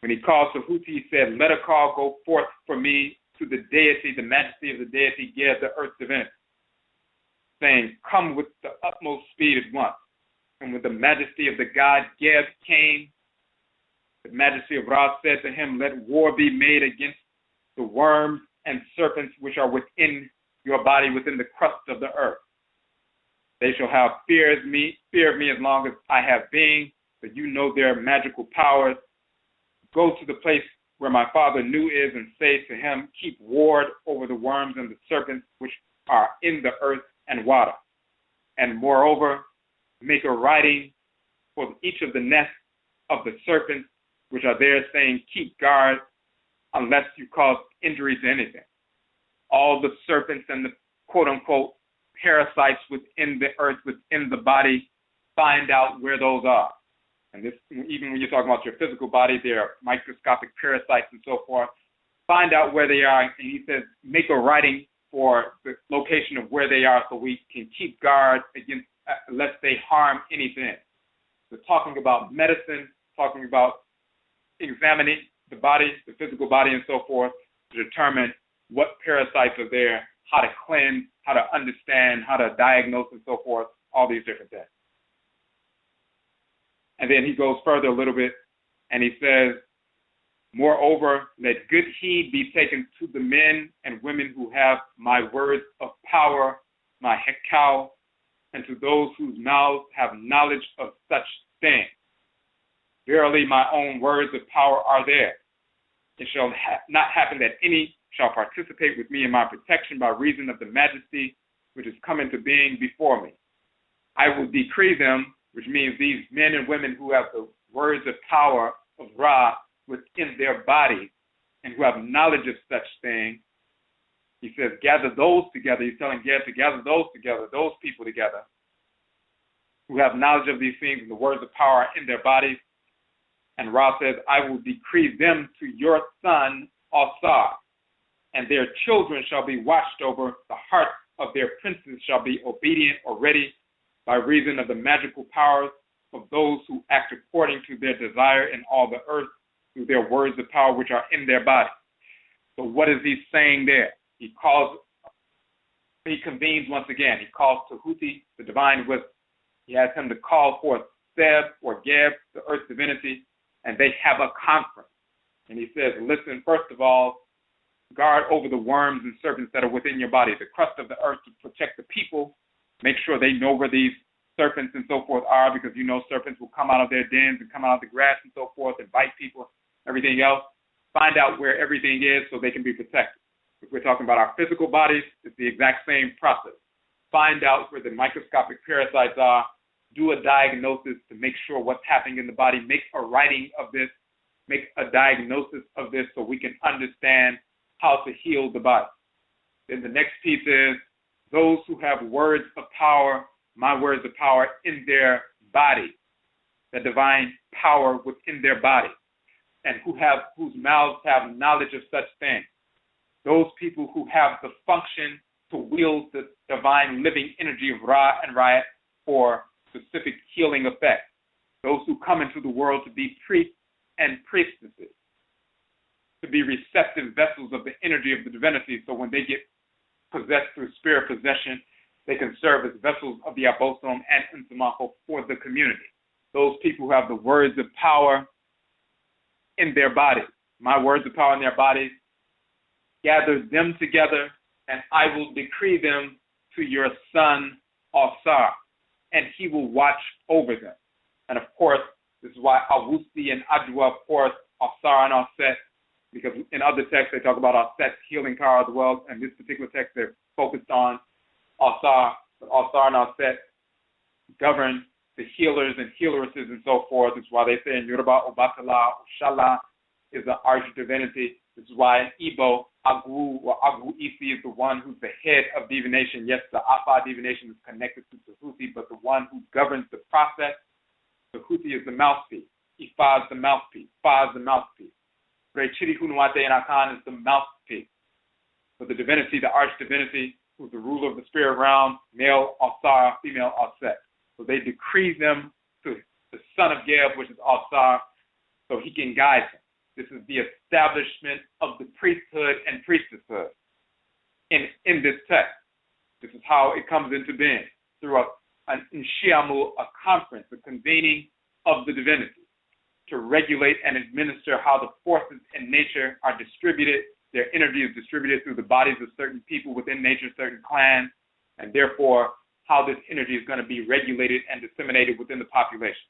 When he called Tahuti, he said, let a call go forth for me to the deity, the majesty of the deity, Geb, the earth divinity, saying, come with the utmost speed at once. And with the majesty of the god Geb came, the majesty of Ra said to him, let war be made against the worms and serpents which are within your body, within the crust of the earth. They shall have fear of me as long as I have being, but you know their magical powers. Go to the place where my father Nu is and say to him, keep ward over the worms and the serpents which are in the earth and water. And moreover, make a writing for each of the nests of the serpents which are there, saying, keep guard unless you cause injury to anything. All the serpents and the quote-unquote parasites within the earth, within the body, find out where those are. And this, even when you're talking about your physical body, there are microscopic parasites and so forth. Find out where they are, and he says, make a writing for the location of where they are so we can keep guard against, lest they harm anything. So talking about medicine, talking about examining the body, the physical body and so forth, to determine what parasites are there, how to cleanse, how to understand, how to diagnose and so forth, all these different things. And then he goes further a little bit, and he says, moreover, let good heed be taken to the men and women who have my words of power, my hekau, and to those whose mouths have knowledge of such things. Verily, my own words of power are there. It shall not happen that any shall participate with me in my protection by reason of the majesty which is come into being before me. I will decree them, which means these men and women who have the words of power of Ra within their bodies and who have knowledge of such things. He says, gather those together. He's telling Geb to gather those together, those people together who have knowledge of these things and the words of power in their bodies. And Ra says, I will decree them to your son, Al-Sar, and their children shall be watched over. The hearts of their princes shall be obedient or ready by reason of the magical powers of those who act according to their desire in all the earth through their words of power which are in their body. So what is he saying there? He convenes once again. He calls Tahuti, the divine wisdom. He has him to call forth Seb or Geb, the earth divinity, and they have a conference. And he says, listen, first of all, guard over the worms and serpents that are within your body, the crust of the earth, to protect the people. Make sure they know where these serpents and so forth are, because you know serpents will come out of their dens and come out of the grass and so forth and bite people, everything else. Find out where everything is so they can be protected. If we're talking about our physical bodies, it's the exact same process. Find out where the microscopic parasites are, do a diagnosis to make sure what's happening in the body, make a writing of this, make a diagnosis of this so we can understand how to heal the body. Then the next piece is those who have words of power, my words of power in their body, the divine power within their body, and whose mouths have knowledge of such things. Those people who have the function to wield the divine living energy of Ra and RA-RAIT for specific healing effects. Those who come into the world to be priests and priestesses, to be receptive vessels of the energy of the divinity, so when they get possessed through spirit possession, they can serve as vessels of the Abosom and Nsamako for the community. Those people who have the words of power in their bodies, my words of power in their bodies, gather them together, and I will decree them to your son, Al-Sar, and he will watch over them. And of course, this is why Awusi and Adwa, of course, Asar and Aset, because in other texts they talk about Aset's healing power as well. And this particular text they're focused on Asar, but Asar and Aset govern the healers and healeresses and so forth. This is why they say in Yoruba, Obatala, Oshala is the arch divinity. This is why in Igbo, Agu or Agu-Isi is the one who's the head of divination. Yes, the Afa divination is connected to Tahuti, but the one who governs the process, Tahuti is the mouthpiece. Ifa is the mouthpiece. Fa is the mouthpiece. Rechiri Hunuate and Akhan is the mouthpiece. So the divinity, the arch divinity, who's the ruler of the spirit realm, male Asar, female Aset. So they decree them to the son of Geb, which is Asar, so he can guide them. This is the establishment of the priesthood and priestesshood in this text. This is how it comes into being through an NHYIAMU, a conference, a convening of the divinity to regulate and administer how the forces in nature are distributed. Their energy is distributed through the bodies of certain people within nature, certain clans, and therefore how this energy is going to be regulated and disseminated within the population.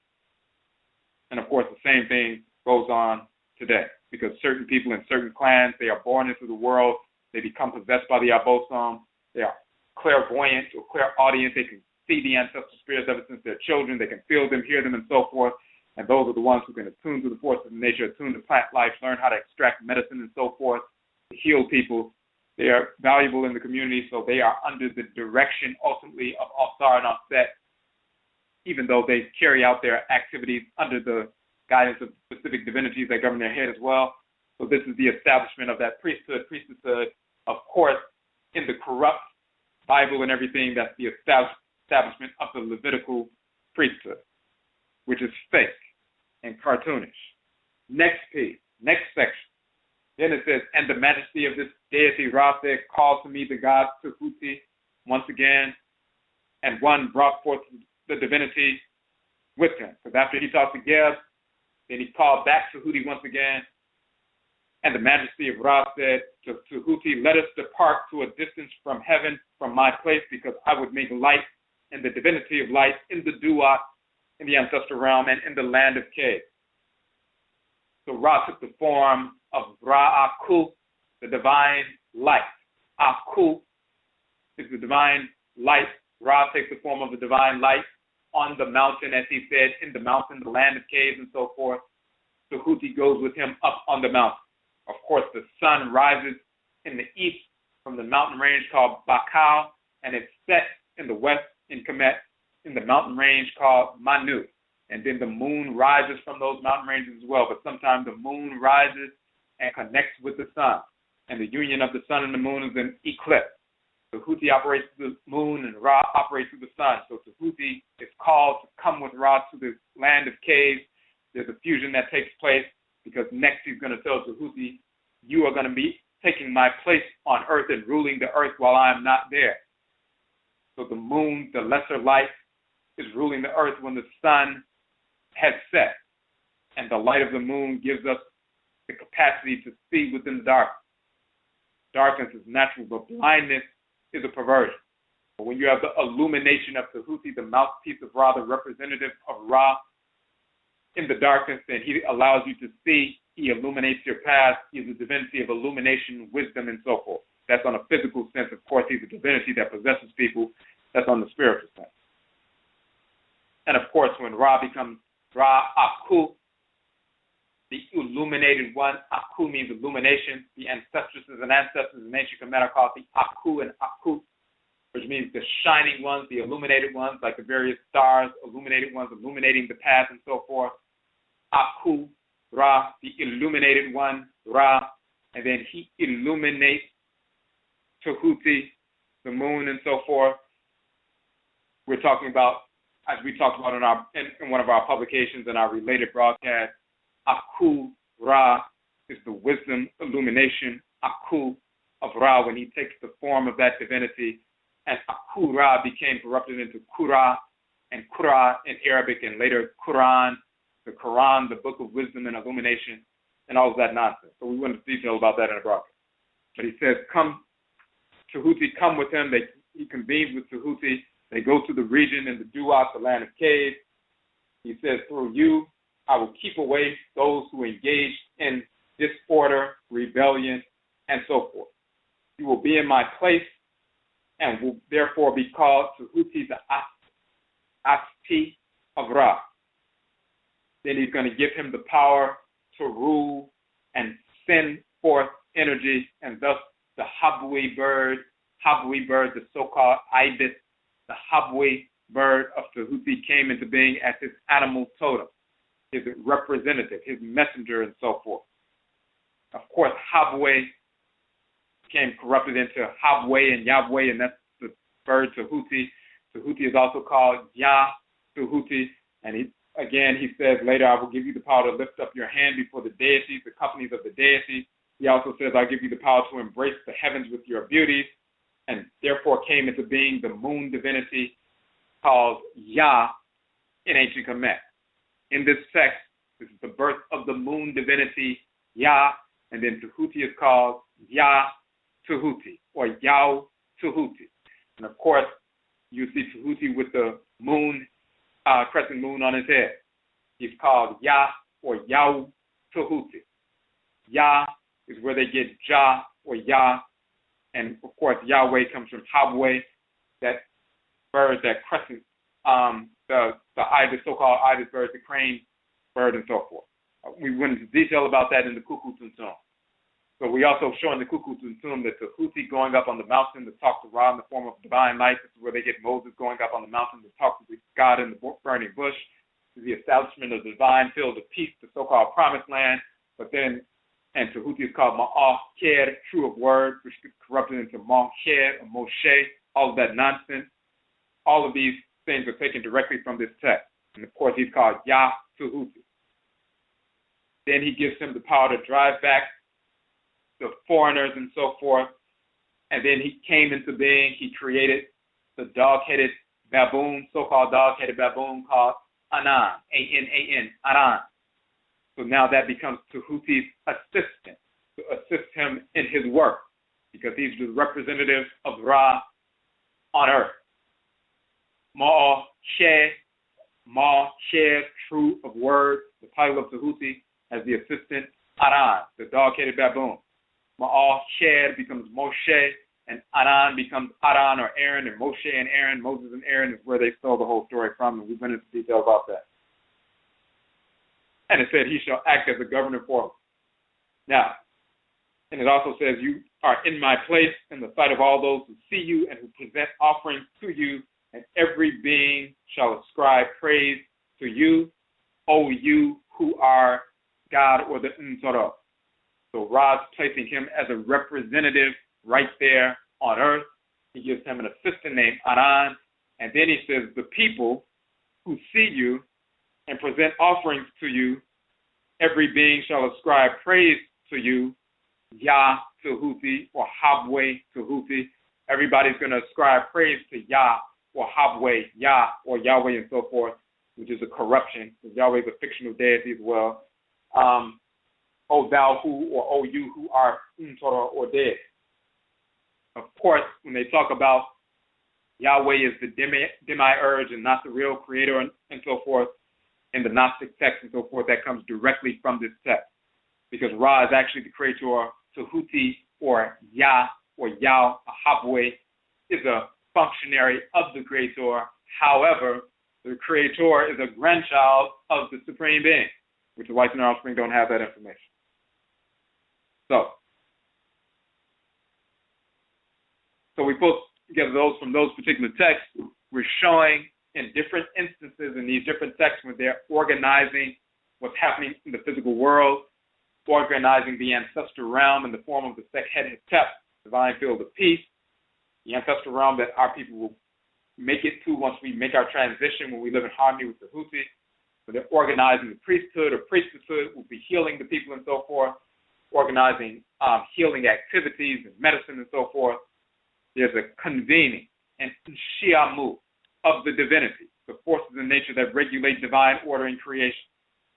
And of course, the same thing goes on today, because certain people in certain clans, they are born into the world, they become possessed by the Abosom, they are clairvoyant or clairaudient, they can see the ancestral spirits ever since they're children, they can feel them, hear them, and so forth, and those are the ones who can attune to the forces of nature, attune to plant life, learn how to extract medicine and so forth, to heal people. They are valuable in the community, so they are under the direction, ultimately, of Asar and Aset, even though they carry out their activities under the guidance of specific divinities that govern their head as well. So this is the establishment of that priestesshood. Of course, in the corrupt Bible and everything, that's the establishment of the Levitical priesthood, which is fake and cartoonish. Next piece, next section. Then it says, and the majesty of this deity, Ra said, called to me the god Tahuti once again, and one brought forth the divinity with him. Because after he talked to Geb, then he called back Tahuti once again, and the majesty of Ra said to Tahuti, let us depart to a distance from heaven, from my place, because I would make light and the divinity of light in the Duat, in the ancestral realm, and in the land of K. So Ra took the form of Ra-Aku, the divine light. Aku is the divine light. Ra takes the form of the divine light on the mountain, as he said, in the mountain, the land of caves and so forth. Tahuti goes with him up on the mountain. Of course, the sun rises in the east from the mountain range called Bakau, and it sets in the west in Kemet in the mountain range called Manu. And then the moon rises from those mountain ranges as well. But sometimes the moon rises and connects with the sun. And the union of the sun and the moon is an eclipse. Tahuti operates through the moon and Ra operates through the sun. So Tahuti is called to come with Ra to the land of caves. There's a fusion that takes place because next he's going to tell Tahuti, you are going to be taking my place on earth and ruling the earth while I am not there. So the moon, the lesser light, is ruling the earth when the sun has set. And the light of the moon gives us the capacity to see within the dark. Darkness is natural, but blindness is a perversion. But when you have the illumination of Tahuti, the mouthpiece of Ra, the representative of Ra, in the darkness, then he allows you to see. He illuminates your path. He's a divinity of illumination, wisdom, and so forth. That's on a physical sense. Of course, he's a divinity that possesses people. That's on the spiritual sense. And of course, when Ra becomes Ra-Aku, the illuminated one, Aku means illumination. The ancestresses and ancestors in ancient Kemet are called the Aku and Aku, which means the shining ones, the illuminated ones, like the various stars, illuminated ones, illuminating the path and so forth. Aku, Ra, the illuminated one, Ra, and then he illuminates Tahuti, the moon, and so forth. We're talking about, as we talked about in one of our publications in our related broadcast, Aku, Ra, is the wisdom, illumination, Aku of Ra, when he takes the form of that divinity. And Aku Ra became corrupted into Kura, and Kura in Arabic, and later Quran, the Quran, the book of wisdom and illumination, and all of that nonsense. So we went into detail about that in a broadcast. But he says, come, Tahuti, come with him. He convenes with Tahuti. They go to the region in the Duat, the land of caves. He says, through you, I will keep away those who engage in disorder, rebellion, and so forth. You will be in my place and will therefore be called Tahuti the Asti of Ra. Then he's going to give him the power to rule and send forth energy, and thus the Habwi bird, the so-called ibis, the Habwi bird of Tahuti came into being as his animal totem, his representative, his messenger, and so forth. Of course, Habwe became corrupted into Habwe and Yahweh, and that's the bird Tahuti. Tahuti is also called Yah Tahuti, and he says later, I will give you the power to lift up your hand before the deities, the companies of the deities. He also says, I'll give you the power to embrace the heavens with your beauties, and therefore came into being the moon divinity called Yah in ancient Kemet. In this text, this is the birth of the moon divinity Yah, and then Tahuti is called Yah Tahuti, or Yao Tahuti. And of course, you see Tahuti with the moon, crescent moon on his head. He's called Yah or Yao Tahuti. Yah is where they get Jah or Yah, and of course Yahweh comes from Habwe, that bird, that crescent, the ibis, so-called ibis bird, the crane bird, and so forth. We went into detail about that in the Kuku Tuntum. So we also show in the Kuku Tuntum that Tahuti going up on the mountain to talk to Ra in the form of divine light. This is where they get Moses going up on the mountain to talk to God in the burning bush. This is the establishment of the divine field of peace, the so-called promised land. But then, and Tahuti is called Ma'ah Kher, true of word, which gets corrupted into Ma'her or Moshe, all of that nonsense. All of these things are taken directly from this text. And of course, he's called Yah Tahuti. Then he gives him the power to drive back the foreigners and so forth. And then he came into being, he created the dog-headed baboon, so-called dog-headed baboon called Anan, A-N-A-N, Anan. So now that becomes Tahuti's assistant, to assist him in his work, because he's the representative of Ra on earth. Ma'ah Sher, true of word, the title of Tahuti, as the assistant Aran, the dog-headed baboon. Ma'ah Sher becomes Moshe, and Aran becomes Aran or Aaron, and Moshe and Aaron, Moses and Aaron is where they stole the whole story from, and we went into detail about that. And it said, he shall act as a governor for them. Now, and it also says, you are in my place in the sight of all those who see you and who present offerings to you, and every being shall ascribe praise to you, O you who are God or the Ntorotu. So Ra's placing him as a representative right there on earth. He gives him an assistant named Aran, and then he says, the people who see you and present offerings to you, every being shall ascribe praise to you, Yah Tahuti or Habwe Tahuti. Everybody's going to ascribe praise to Yah or Habwe, Yah or Yahweh and so forth, which is a corruption. Yahweh is a fictional deity as well. O thou who, or O you who are Ntorotu or dead. Of course, when they talk about Yahweh is the demiurge and not the real creator and so forth, in the Gnostic text and so forth, that comes directly from this text. Because Ra is actually the creator. Tahuti or Yah or Yao, Habwe, is a functionary of the creator. However, the creator is a grandchild of the Supreme Being, which the whites and their offspring don't have that information. So we put together those from those particular texts. We're showing in different instances in these different texts when they're organizing what's happening in the physical world, organizing the ancestral realm in the form of the Sekhet Hetep, divine field of peace, the ancestral realm that our people will make it to once we make our transition, when we live in harmony with the Huti. When they're organizing the priesthood or priestesshood, will be healing the people and so forth, organizing healing activities and medicine and so forth. There's a convening and NHYIAMU of the divinity, the forces in nature that regulate divine order and creation.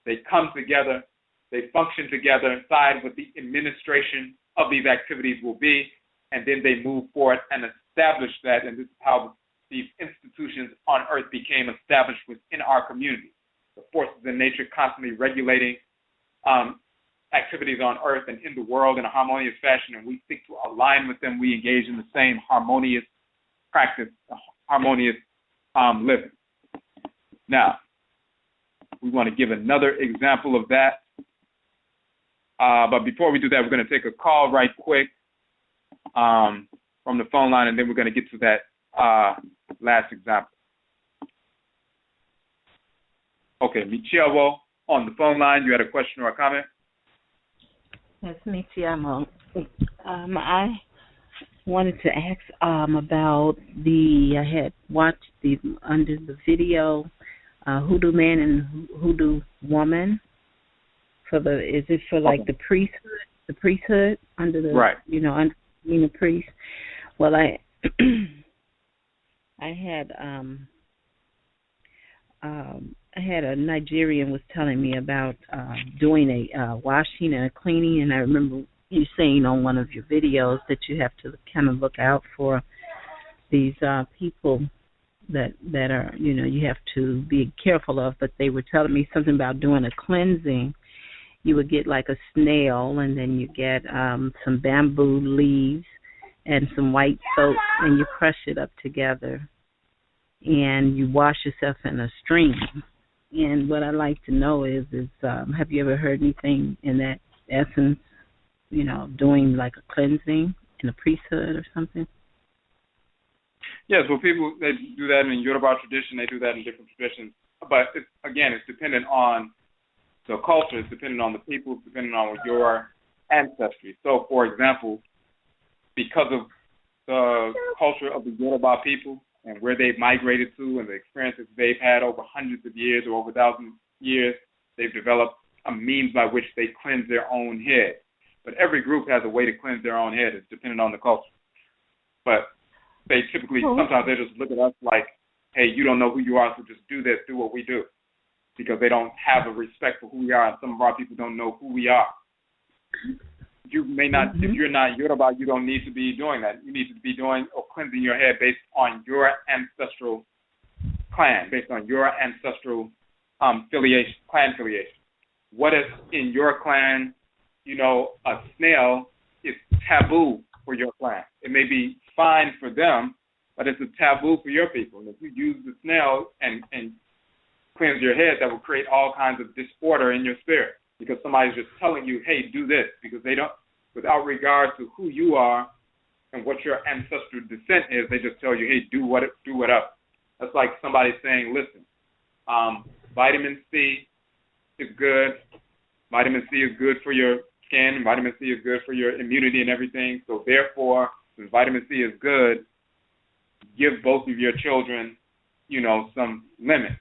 They come together, they function together inside what the administration of these activities will be, and then they move forward and establish that, and this is how these institutions on Earth became established within our community. The forces in nature constantly regulating activities on Earth and in the world in a harmonious fashion, and we seek to align with them. We engage in the same harmonious practice, harmonious living. Now, we want to give another example of that. But before we do that, we're going to take a call right quick from the phone line, and then we're going to get to that last example. Okay, Michiawo on the phone line. You had a question or a comment? Yes, Michiawo. I wanted to ask about I had watched under the video Hoodoo Man and Hoodoo Woman. Is it for like the priesthood under the right? Under being a priest. Well, I had a Nigerian was telling me about doing a washing and a cleaning, and I remember you saying on one of your videos that you have to kind of look out for these people that are, you have to be careful of, but they were telling me something about doing a cleansing. You would get like a snail, and then you get some bamboo leaves and some white soap, and you crush it up together, and you wash yourself in a stream. And what I'd like to know is have you ever heard anything in that essence, doing like a cleansing in a priesthood or something? Yes, well, people, they do that in Yoruba tradition. They do that in different traditions. But, it's dependent on the culture. It's dependent on the people. It's dependent on your ancestry. So, for example, because of the culture of the Yoruba people and where they've migrated to and the experiences they've had over hundreds of years or over 1,000 years, they've developed a means by which they cleanse their own head. But every group has a way to cleanse their own head. It's dependent on the culture. But they typically, sometimes they just look at us like, hey, you don't know who you are, so just do this, do what we do. Because they don't have a respect for who we are, and some of our people don't know who we are. You may not, if you're not Yoruba, you don't need to be doing that. You need to be doing or cleansing your head based on your ancestral clan, based on your ancestral affiliation, clan affiliation. What if in your clan, a snail is taboo for your clan? It may be fine for them, but it's a taboo for your people. And if you use the snail and cleanse your head, that will create all kinds of disorder in your spirit, because somebody's just telling you, hey, do this, because they don't, without regard to who you are and what your ancestral descent is, they just tell you, hey, do what up. That's like somebody saying, listen, vitamin C is good. Vitamin C is good for your skin. Vitamin C is good for your immunity and everything. So therefore, since vitamin C is good, give both of your children, some lemon.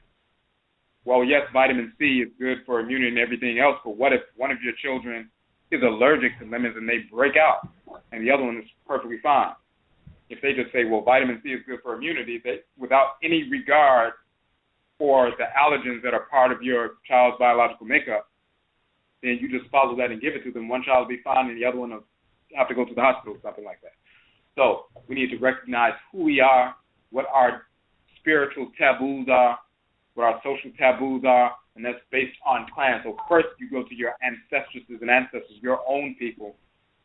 Well, yes, vitamin C is good for immunity and everything else, but what if one of your children is allergic to lemons and they break out, and the other one is perfectly fine? If they just say, well, vitamin C is good for immunity, without any regard for the allergens that are part of your child's biological makeup, then you just follow that and give it to them. One child will be fine, and the other one will have to go to the hospital, something like that. So we need to recognize who we are, what our spiritual taboos are, what our social taboos are, and that's based on clan. So first you go to your ancestresses and ancestors, your own people.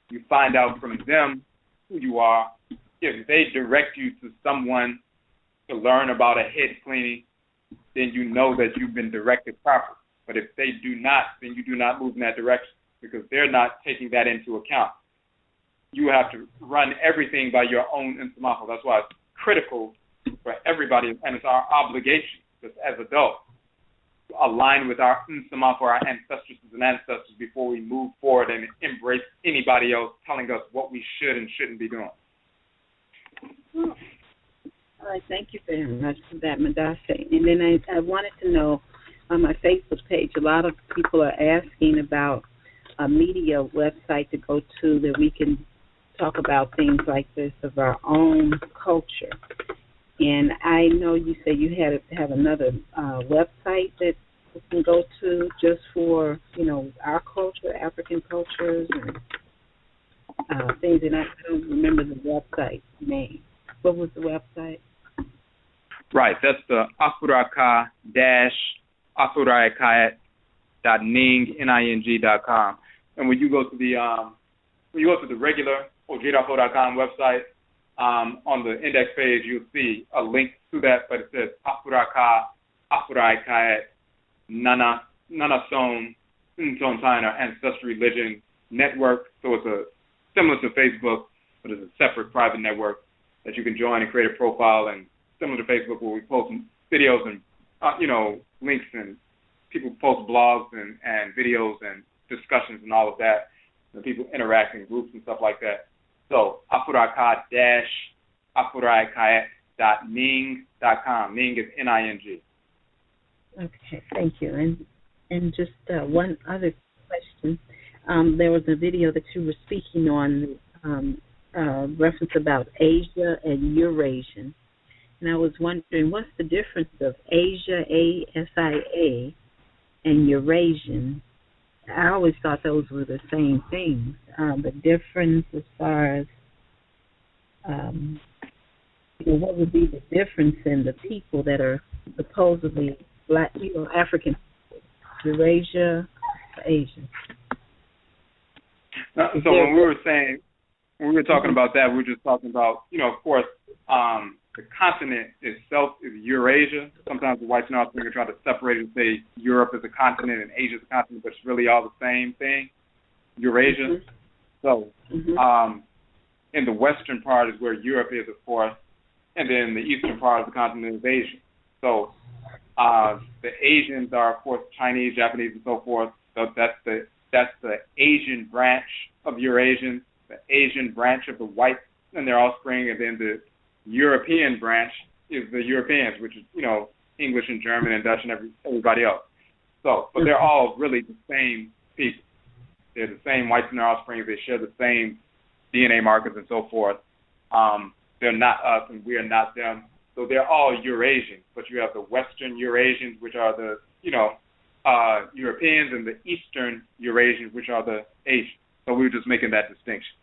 You find out from them who you are. If they direct you to someone to learn about a head cleaning, then you know that you've been directed properly. But if they do not, then you do not move in that direction, because they're not taking that into account. You have to run everything by your own Nsamafu. That's why it's critical for everybody, and it's our obligation just as adults to align with our Nsamafu, our ancestresses and ancestors, before we move forward and embrace anybody else telling us what we should and shouldn't be doing. All right, thank you very much for that, Madase. And then I wanted to know, on my Facebook page, a lot of people are asking about a media website to go to that we can talk about things like this of our own culture. And I know you say you have another website that we can go to just for, our culture, African cultures, and things. And I don't remember the website name. What was the website? Right, that's the Afuraitkaitnit.ning.com. And when you go to the regular Odwirafo.com website, on the index page, you'll see a link to that, but it says Afuraitkaitnit Ancestral Religion Network. So it's similar to Facebook, but it's a separate private network that you can join and create a profile, and similar to Facebook where we post videos and links, and people post blogs and videos and discussions and all of that, and people interact in groups and stuff like that. So Afuraitkaitnit.ning.com. Ning is N-I-N-G. Okay, thank you. And just one other question. There was a video that you were speaking on, reference about Asia and Eurasian. And I was wondering, what's the difference of Asia, A-S-I-A, and Eurasian? I always thought those were the same things. The difference as far as, what would be the difference in the people that are supposedly Black, African, Eurasia, Asian? So when we were talking about that, we were just talking about, of course, the continent itself is Eurasia. Sometimes the whites and offspring are trying to separate it and say Europe is a continent and Asia is a continent, but it's really all the same thing, Eurasia. Mm-hmm. So in the western part is where Europe is, of course, and then the eastern part of the continent is Asia. So the Asians are, of course, Chinese, Japanese, and so forth. So that's the Asian branch of Eurasians, the Asian branch of the whites and their offspring, and then the European branch is the Europeans, which is, English and German and Dutch and everybody else. So, but they're all really the same people. They're the same whites and their offspring. They share the same DNA markers and so forth. They're not us and we are not them. So they're all Eurasians, but you have the Western Eurasians, which are the, Europeans, and the Eastern Eurasians, which are the Asians. So we were just making that distinction.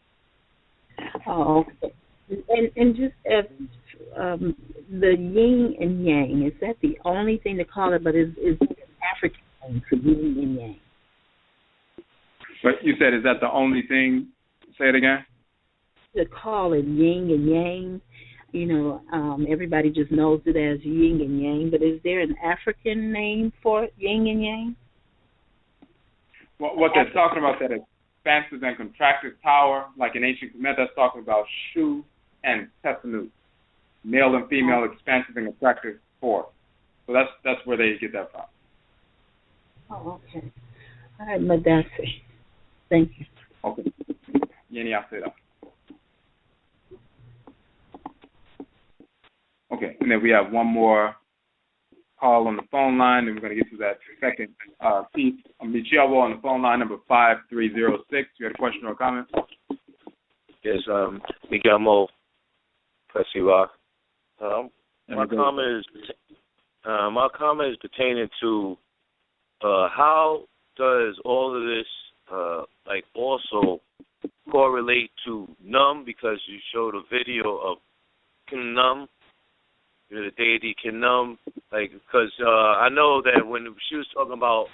Oh, okay. And just as the yin and yang, is that the only thing to call it, but is it an African name for yin and yang? But you said, is that the only thing? Say it again. To call it yin and yang, everybody just knows it as yin and yang, but is there an African name for it, yin and yang? Well, what they're talking about, that expansive and contractive power, like in ancient Kemet, that's talking about Shu and Tessanu, male and female expansive and contractive force. So that's where they get that from. Oh, okay. All right, Madasi. Thank you. Okay. Okay, and then we have one more call on the phone line, and we're going to get to that second piece. Michiawo on the phone line, number 5306. You had a question or a comment? Yes, NYANKOPON-NYANKONTON. My comment is pertaining to how does all of this also correlate to Num, because you showed a video of Num, the deity Num, because I know that when she was talking about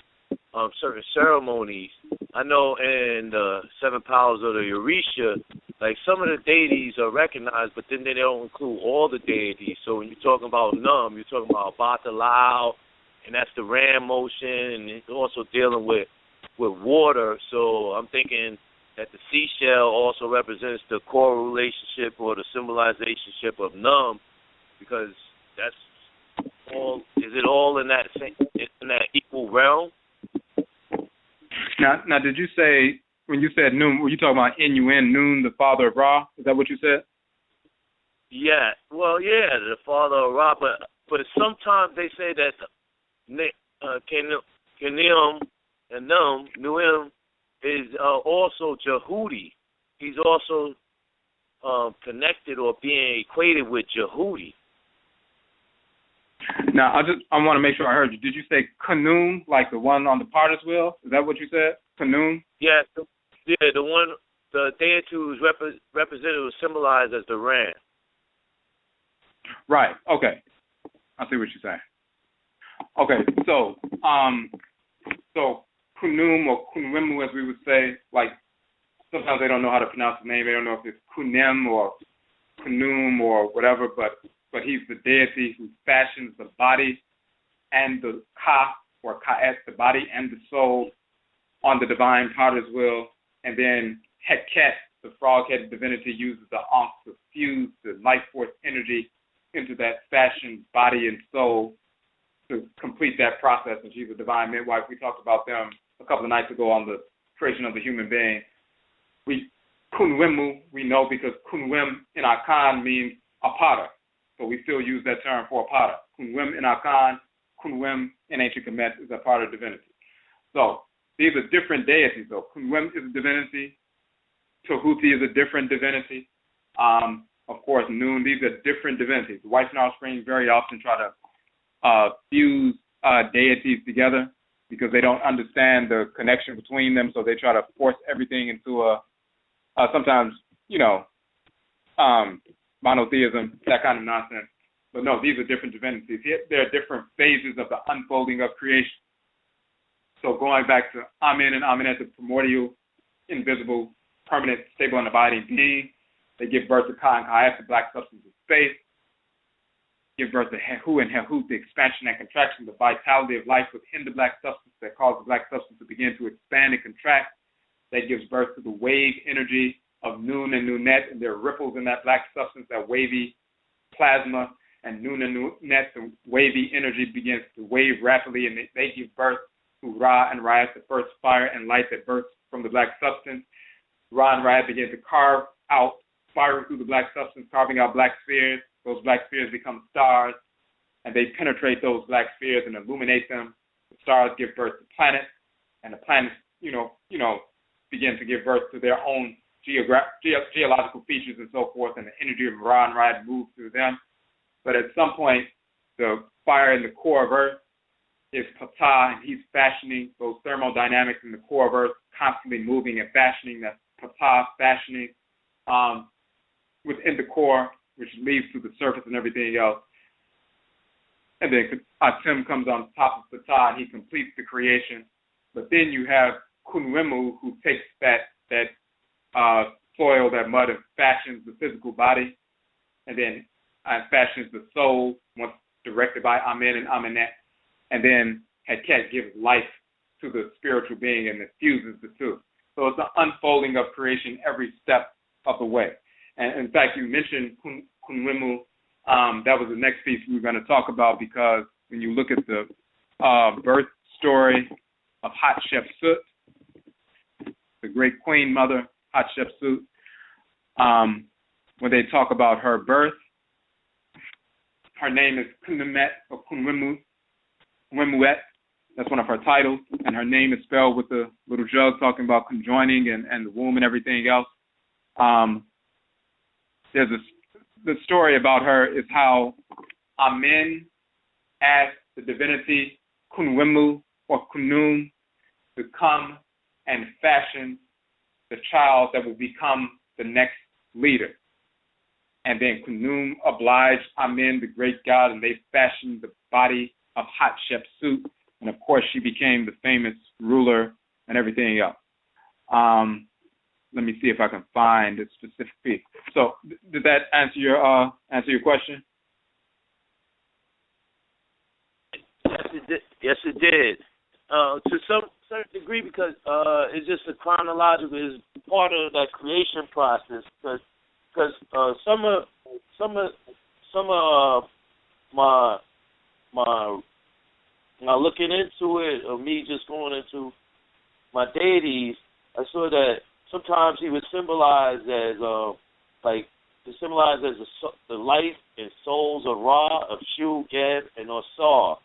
certain ceremonies, I know in the seven powers of the Orisha, some of the deities are recognized, but then they don't include all the deities. So when you're talking about Num, you're talking about Batalao, and that's the ram motion, and it's also dealing with water. So I'm thinking that the seashell also represents the core relationship or the symbolization of Num, because that's all. Is it all in that equal realm? Now, did you say, when you said Noon, were you talking about N-U-N, Noon, the father of Ra? Is that what you said? Yeah. Well, yeah, the father of Ra, but sometimes they say that Kenim and Nuim is also Jehudi. He's also connected or being equated with Jehudi. Now, I want to make sure I heard you. Did you say Kanum, like the one on the potter's wheel? Is that what you said? Kanum? Yeah, the one, the deity who's represented was symbolized as the ram. Right. Okay. I see what you're saying. Okay, so Kunum or Kunwemu, as we would say, like sometimes they don't know how to pronounce his name. They don't know if it's Kunem or Kunum or whatever, but he's the deity who fashions the body and the Ka or Ka'et, the body and the soul, on the divine potter's wheel, and then Heket, the frog-headed divinity, uses the Ankh to fuse the life force energy into that fashioned body and soul to complete that process. And she's a divine midwife. We talked about them a couple of nights ago on the creation of the human being. Kunwemu, we know because Kunwem in Akhan means a potter. So we still use that term for a potter. Kunwem in Akhan, Kunwem in ancient Kemet is a potter divinity. So these are different deities, though. Kunwem is a divinity. Tahuti is a different divinity. Of course, Noon, these are different divinities. The whites and offspring very often try to fuse deities together because they don't understand the connection between them, so they try to force everything into sometimes, monotheism, that kind of nonsense. But no, these are different divinities. There are different phases of the unfolding of creation. So going back to Amen and Amenet, the primordial, invisible, permanent, stable, and abiding being, they give birth to Ka and Ka'et, the black substance of space. Give birth to Hehu and Hehut, the expansion and contraction, the vitality of life within the black substance that causes the black substance to begin to expand and contract. That gives birth to the wave energy of Nun and Nunet, and there are ripples in that black substance, that wavy plasma, and Nun and Nunet, the wavy energy begins to wave rapidly, and they give birth to Ra and Ra-RAIT, the first fire and light that bursts from the black substance. Ra and Ra-RAIT begin to carve out, spiral through the black substance, carving out black spheres. Those black spheres become stars, and they penetrate those black spheres and illuminate them. The stars give birth to planets, and the planets, begin to give birth to their own geological features and so forth, and the energy of Ra and Ra-RAIT moves through them. But at some point, the fire in the core of Earth is Ptah, and he's fashioning those thermodynamics in the core of Earth, constantly moving and fashioning. That Ptah fashioning within the core, which leads to the surface and everything else. And then Atem comes on top of Ptah, and he completes the creation. But then you have Kunwemu, who takes that soil, that mud, and fashions the physical body, and then fashions the soul once directed by Amen and Amenet. And then Heket gives life to the spiritual being and infuses the two. So it's an unfolding of creation every step of the way. And in fact, you mentioned Kunwemu. That was the next piece we were going to talk about, because when you look at the birth story of Hatshepsut, the great queen mother, Hatshepsut, when they talk about her birth, her name is Kunmemet or Kunwemu, Wemuet. That's one of her titles, and her name is spelled with the little jug talking about conjoining and the womb and everything else. The story about her is how Amen asked the divinity Kunwemu or Kunum to come and fashion the child that will become the next leader. And then Kunum obliged Amen, the great god, and they fashioned the body of Hatshepsut. And of course, she became the famous ruler and everything else. Let me see if I can find a specific piece. So, did that answer your question? Yes, it did. To some certain degree, because it's just a chronological, is part of that creation process. Because some of my looking into it, or me just going into my deities, I saw that sometimes he was symbolized as the life and souls of Ra, of Shu, Geb, and Osar,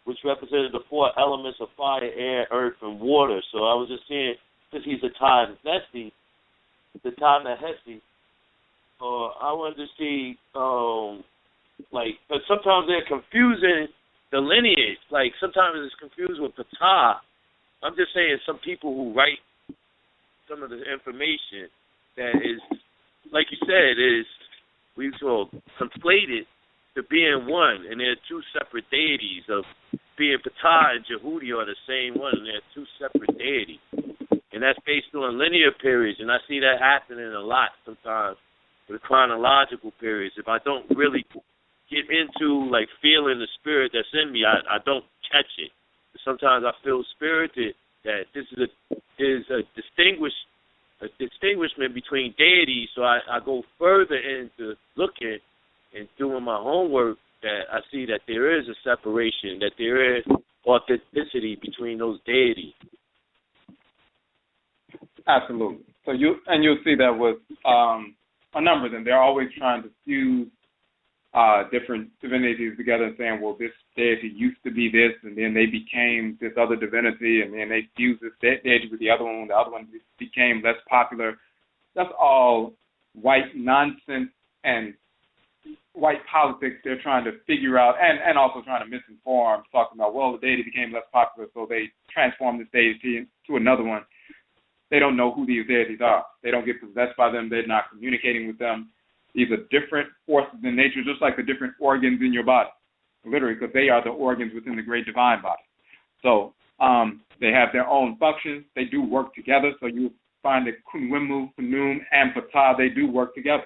which represented the four elements of fire, air, earth, and water. So I was just saying, because he's a time Nesti, I wanted to see, but sometimes they're confusing the lineage. Like, sometimes it's confused with Ptah. I'm just saying some people who write some of the information that is, like you said, is we so conflated to being one, and they're two separate deities of being Ptah and Jehudi are the same one, and they're two separate deities. And that's based on linear periods, and I see that happening a lot sometimes with chronological periods. If I don't really get into, like, feeling the spirit that's in me, I don't catch it. Sometimes I feel spirited that this is a distinguishment between deities, so I go further into looking and doing my homework that I see that there is a separation, that there is authenticity between those deities. Absolutely. So you'll see that with a number of them. They're always trying to fuse different divinities together and saying, well, this deity used to be this, and then they became this other divinity, and then they fused this deity with the other one. The other one became less popular. That's all white nonsense and white politics. They're trying to figure out, and also trying to misinform, talking about, well, the deity became less popular, so they transformed this deity into another one. They don't know who these deities are. They don't get possessed by them. They're not communicating with them. These are different forces in nature, just like the different organs in your body, literally, because they are the organs within the great divine body. So they have their own functions. They do work together. So you find that Kunwimu, Kunum, and Ptah, they do work together.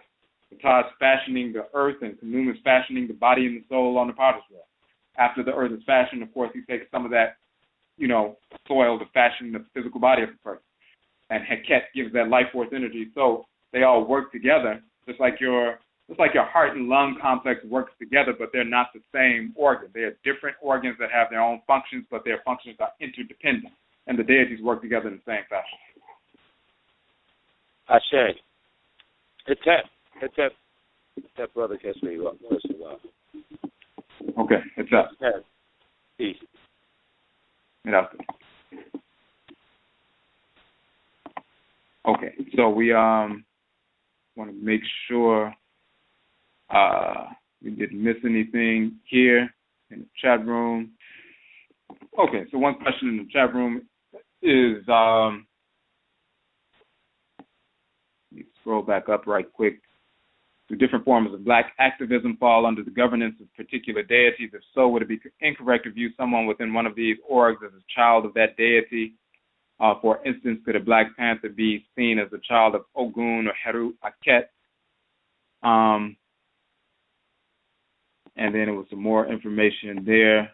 Ptah is fashioning the earth, and Kunum is fashioning the body and the soul on the potter's wheel. After the earth is fashioned, of course, he takes some of that, soil to fashion the physical body of the person. And Heket gives that life force energy. So they all work together, just like your heart and lung complex works together, but they're not the same organ. They are different organs that have their own functions, but their functions are interdependent. And the deities work together in the same fashion. Ashe. It's that brother catch me up once in a while. Okay, it's up. Peace. Get out there. Okay, so we want to make sure we didn't miss anything here in the chat room. Okay, so one question in the chat room is, let me scroll back up right quick. Do different forms of black activism fall under the governance of particular deities? If so, would it be incorrect to view someone within one of these orgs as a child of that deity? For instance, could a Black Panther be seen as a child of Ogun or Heru Aket? And then there was some more information there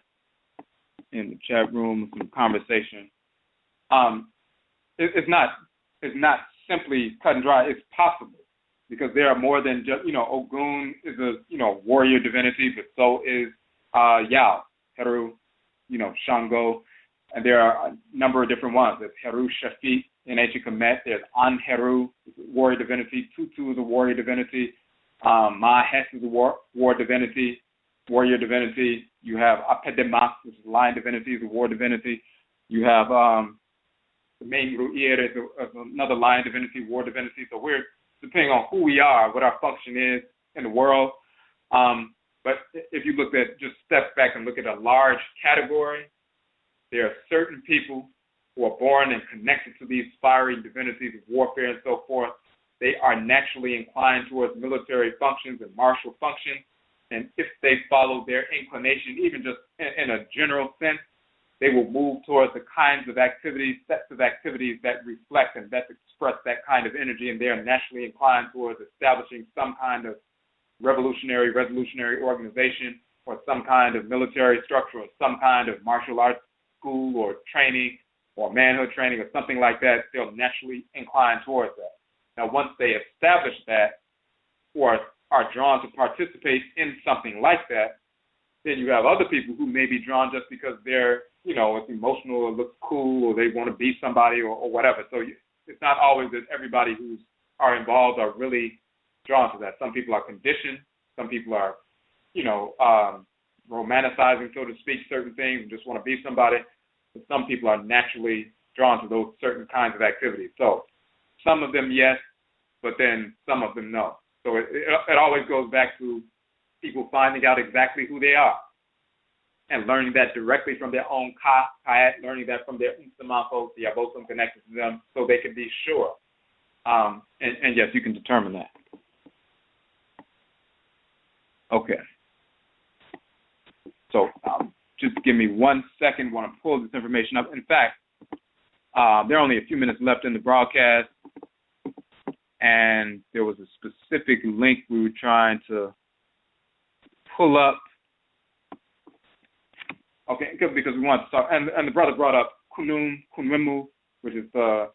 in the chat room, some conversation. It's not simply cut and dry. It's possible because there are more than just, Ogun is a, warrior divinity, but so is Yao, Heru, Shango. And there are a number of different ones. There's Heru Shafiq in ancient Kemet. There's Anheru, warrior divinity. Tutu is a warrior divinity. Mahes is a warrior divinity. You have Apedemak, which is a lion divinity, is a war divinity. You have the main Ru'ir is another lion divinity, war divinity. So we're depending on who we are, what our function is in the world. But if you look at, just step back and look at a large category, there are certain people who are born and connected to these fiery divinities of warfare and so forth. They are naturally inclined towards military functions and martial functions. And if they follow their inclination, even just in a general sense, they will move towards the kinds of activities, sets of activities that reflect and that express that kind of energy. And they are naturally inclined towards establishing some kind of revolutionary organization or some kind of military structure or some kind of martial arts school or training or manhood training or something like that. They'll naturally incline towards that. Now, once they establish that or are drawn to participate in something like that, then you have other people who may be drawn just because they're, it's emotional or looks cool or they want to be somebody or whatever. So it's not always that everybody who are involved are really drawn to that. Some people are conditioned. Some people are, romanticizing, so to speak, certain things and just want to be somebody. But some people are naturally drawn to those certain kinds of activities. So some of them, yes, but then some of them, no. So it always goes back to people finding out exactly who they are and learning that directly from their own kayat, learning that from their instamanfo, the abosom connected to them, so they can be sure. And yes, you can determine that. Okay. So just give me 1 second. I want to pull this information up. In fact, there are only a few minutes left in the broadcast, and there was a specific link we were trying to pull up. Okay, because we want to talk, and the brother brought up Kunwimu, which is the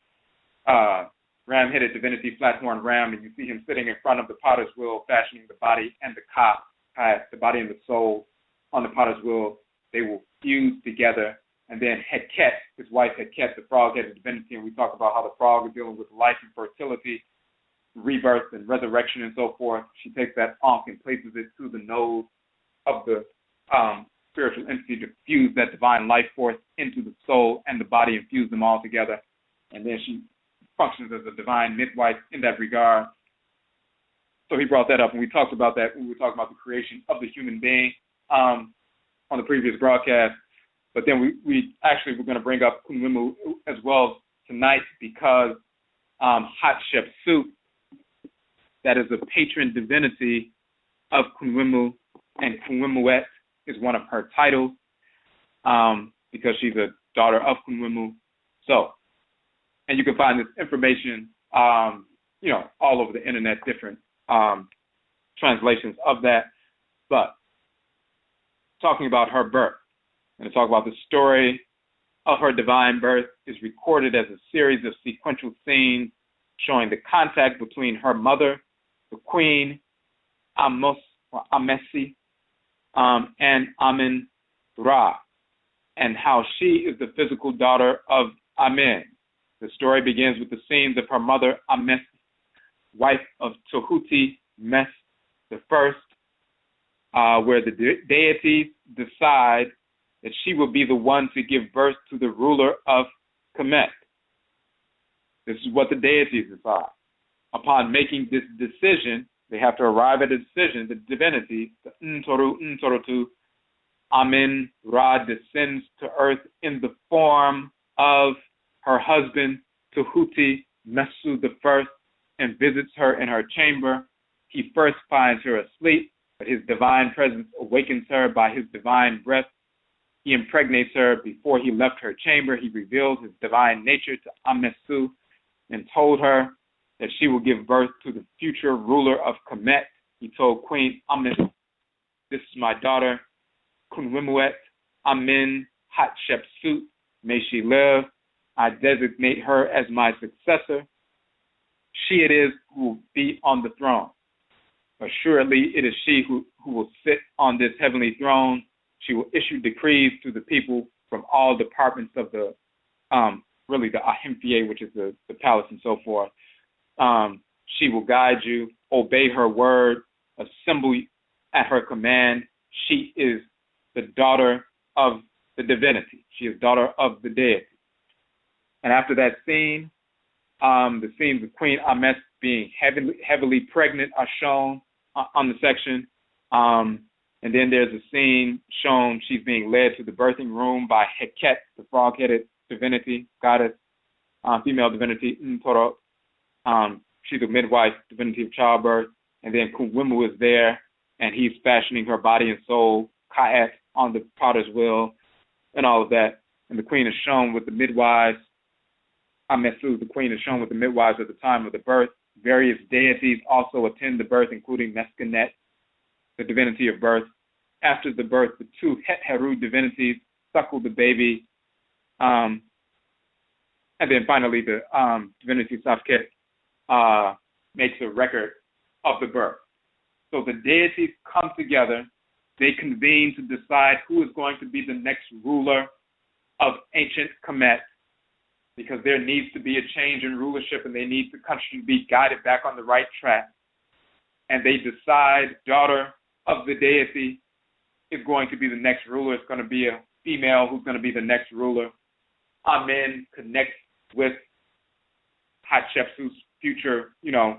ram-headed divinity, flat-horned ram, and you see him sitting in front of the potter's wheel, fashioning the body and the ka, the body and the soul on the potter's wheel. They will fuse together. And then Heket, his wife Heket, the frog-headed divinity, and we talk about how the frog is dealing with life and fertility, rebirth and resurrection and so forth. She takes that ankh and places it to the nose of the spiritual entity to fuse that divine life force into the soul and the body and fuse them all together. And then she functions as a divine midwife in that regard. So he brought that up, and we talked about that when we were talking about the creation of the human being on the previous broadcast. But then we actually were going to bring up Kunwimu as well tonight because Hatshepsut, that is a patron divinity of Kunwimu, and Kunwimuet is one of her titles because she's a daughter of Kunwimu. So, and you can find this information, all over the internet, different translations of that. But talking about her birth, and to talk about the story of her divine birth is recorded as a series of sequential scenes showing the contact between her mother, the queen, Amesi, and Amen-Ra, and how she is the physical daughter of Amen. The story begins with the scenes of her mother, Ames, wife of Tohuti Mes the First, where the deities decide that she will be the one to give birth to the ruler of Kemet. This is what the deities decide. Upon making this decision, they have to arrive at a decision. The divinity, the Ntorou, Ntorotu, Amen-Ra descends to earth in the form of her husband, Tohuti Mesu the First, and visits her in her chamber. He first finds her asleep, but his divine presence awakens her by his divine breath. He impregnates her before he left her chamber. He revealed his divine nature to Amesu and told her that she will give birth to the future ruler of Kemet. He told Queen Amen, "This is my daughter, Kunwimuet Amen Hatshepsut. May she live. I designate her as my successor. She it is who will be on the throne. Assuredly, it is she who will sit on this heavenly throne. She will issue decrees to the people from all departments of the Ahimfie, which is the palace and so forth. She will guide you, obey her word, assemble at her command. She is the daughter of the divinity. She is daughter of the deity." And after that scene, the scenes of Queen Ames being heavily pregnant are shown on the section. And then there's a scene shown she's being led to the birthing room by Heket, the frog-headed divinity, goddess, female divinity, Ntorotu. She's a midwife, divinity of childbirth. And then Kunwimu is there, and he's fashioning her body and soul, Kaet, on the potter's wheel, and all of that. And the queen is shown with the midwives. Amesu, the queen, is shown with the midwives at the time of the birth. Various deities also attend the birth, including Meskenet, the divinity of birth. After the birth, the two Het-Heru divinities suckle the baby. And then finally, the divinity Safket makes a record of the birth. So the deities come together. They convene to decide who is going to be the next ruler of ancient Kemet, because there needs to be a change in rulership and they need the country to be guided back on the right track. And they decide daughter of the deity is going to be the next ruler. It's going to be a female who's going to be the next ruler. Amen connects with Hatshepsut's future, the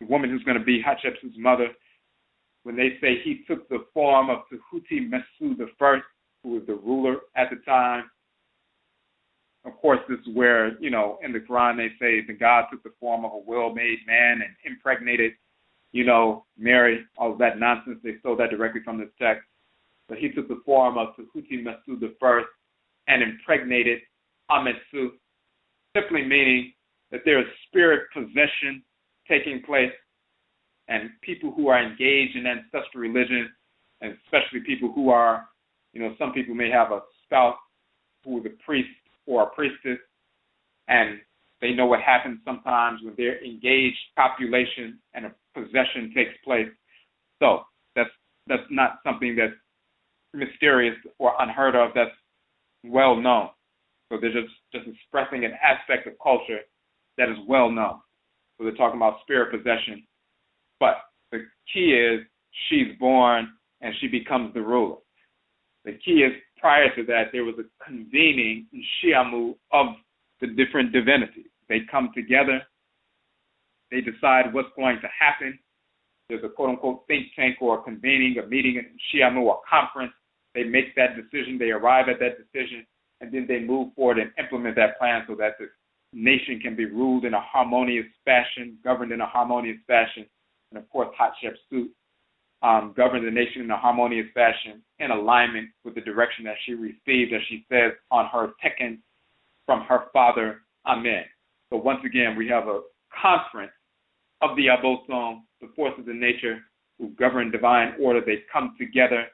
woman who's going to be Hatshepsut's mother. When they say he took the form of Tehuti Mesu the First, who was the ruler at the time. Of course, this is where, in the Quran they say the God took the form of a well-made man and impregnated, Mary, all of that nonsense. They stole that directly from this text. but he took the form of Tahuti Mesu I and impregnated Ametsu, simply meaning that there is spirit possession taking place, and people who are engaged in ancestral religion, and especially people who are, some people may have a spouse who is a priest or a priestess, and they know what happens sometimes when they're engaged copulation and a possession takes place. So that's not something that's mysterious or unheard of. That's well known. So they're just expressing an aspect of culture that is well known. So they're talking about spirit possession. But the key is she's born and she becomes the ruler. The key is prior to that, there was a convening in NHYIAMU of the different divinities. They come together. They decide what's going to happen. There's a quote-unquote think tank or a convening, a meeting in NHYIAMU or conference. They make that decision. They arrive at that decision, and then they move forward and implement that plan so that the nation can be ruled in a harmonious fashion, governed in a harmonious fashion. And, of course, Hatshepsut governed the nation in a harmonious fashion in alignment with the direction that she received, as she says, on her tekken from her father, Amen. So once again, we have a conference of the Aboson, the forces of nature who govern divine order. They come together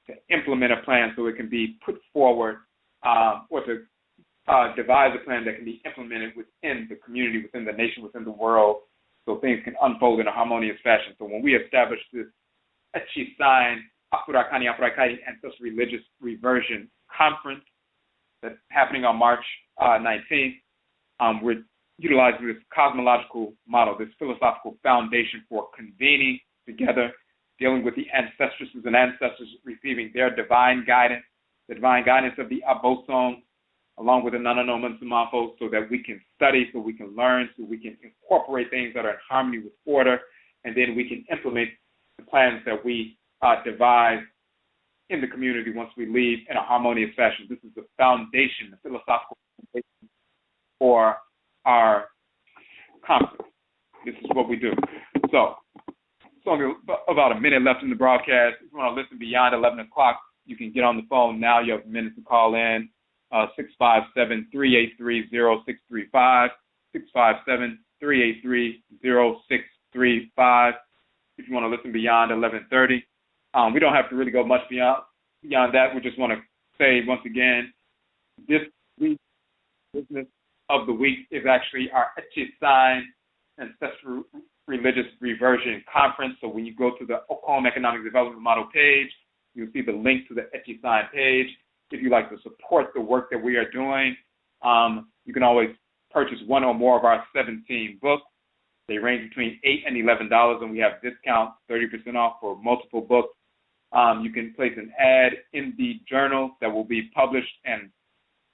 to implement a plan so it can be put forward or to devise a plan that can be implemented within the community, within the nation, within the world, so things can unfold in a harmonious fashion. So when we establish this AKYISAN, Afurakani, Afuraitkaitnit Ancestral Religious Reversion Conference that's happening on March 19th, we're utilizing this cosmological model, this philosophical foundation for convening together, dealing with the ancestresses and ancestors receiving their divine guidance, the divine guidance of the Aboson, along with the Nananoma and Samafo, so that we can study, so we can learn, so we can incorporate things that are in harmony with order, and then we can implement the plans that we devise in the community once we leave in a harmonious fashion. This is the foundation, the philosophical foundation for our conference. This is what we do. So, it's only about a minute left in the broadcast. If you want to listen beyond 11 o'clock, you can get on the phone now. You have a minute to call in. 657-383-0635, 657-383-0635. If you want to listen beyond 11:30. We don't have to really go much beyond that. We just want to say once again, this week's business of the week is actually our AKYISAN Ancestral Religious Reversion Conference. So when you go to the OKOM Economic Development Model page, you'll see the link to the AKYISAN page. If you'd like to support the work that we are doing, you can always purchase one or more of our 17 books. They range between $8 and $11, and we have discount 30% off for multiple books. You can place an ad in the journal that will be published and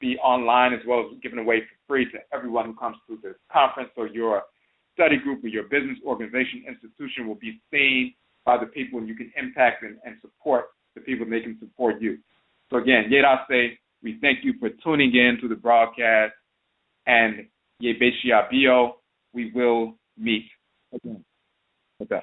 be online, as well as given away for free to everyone who comes to this conference. So your study group or your business organization institution will be seen by the people, and you can impact and support the people, and they can support you. So again, Yerase, we thank you for tuning in to the broadcast, and Yebeshiabio, we will meet again. Okay.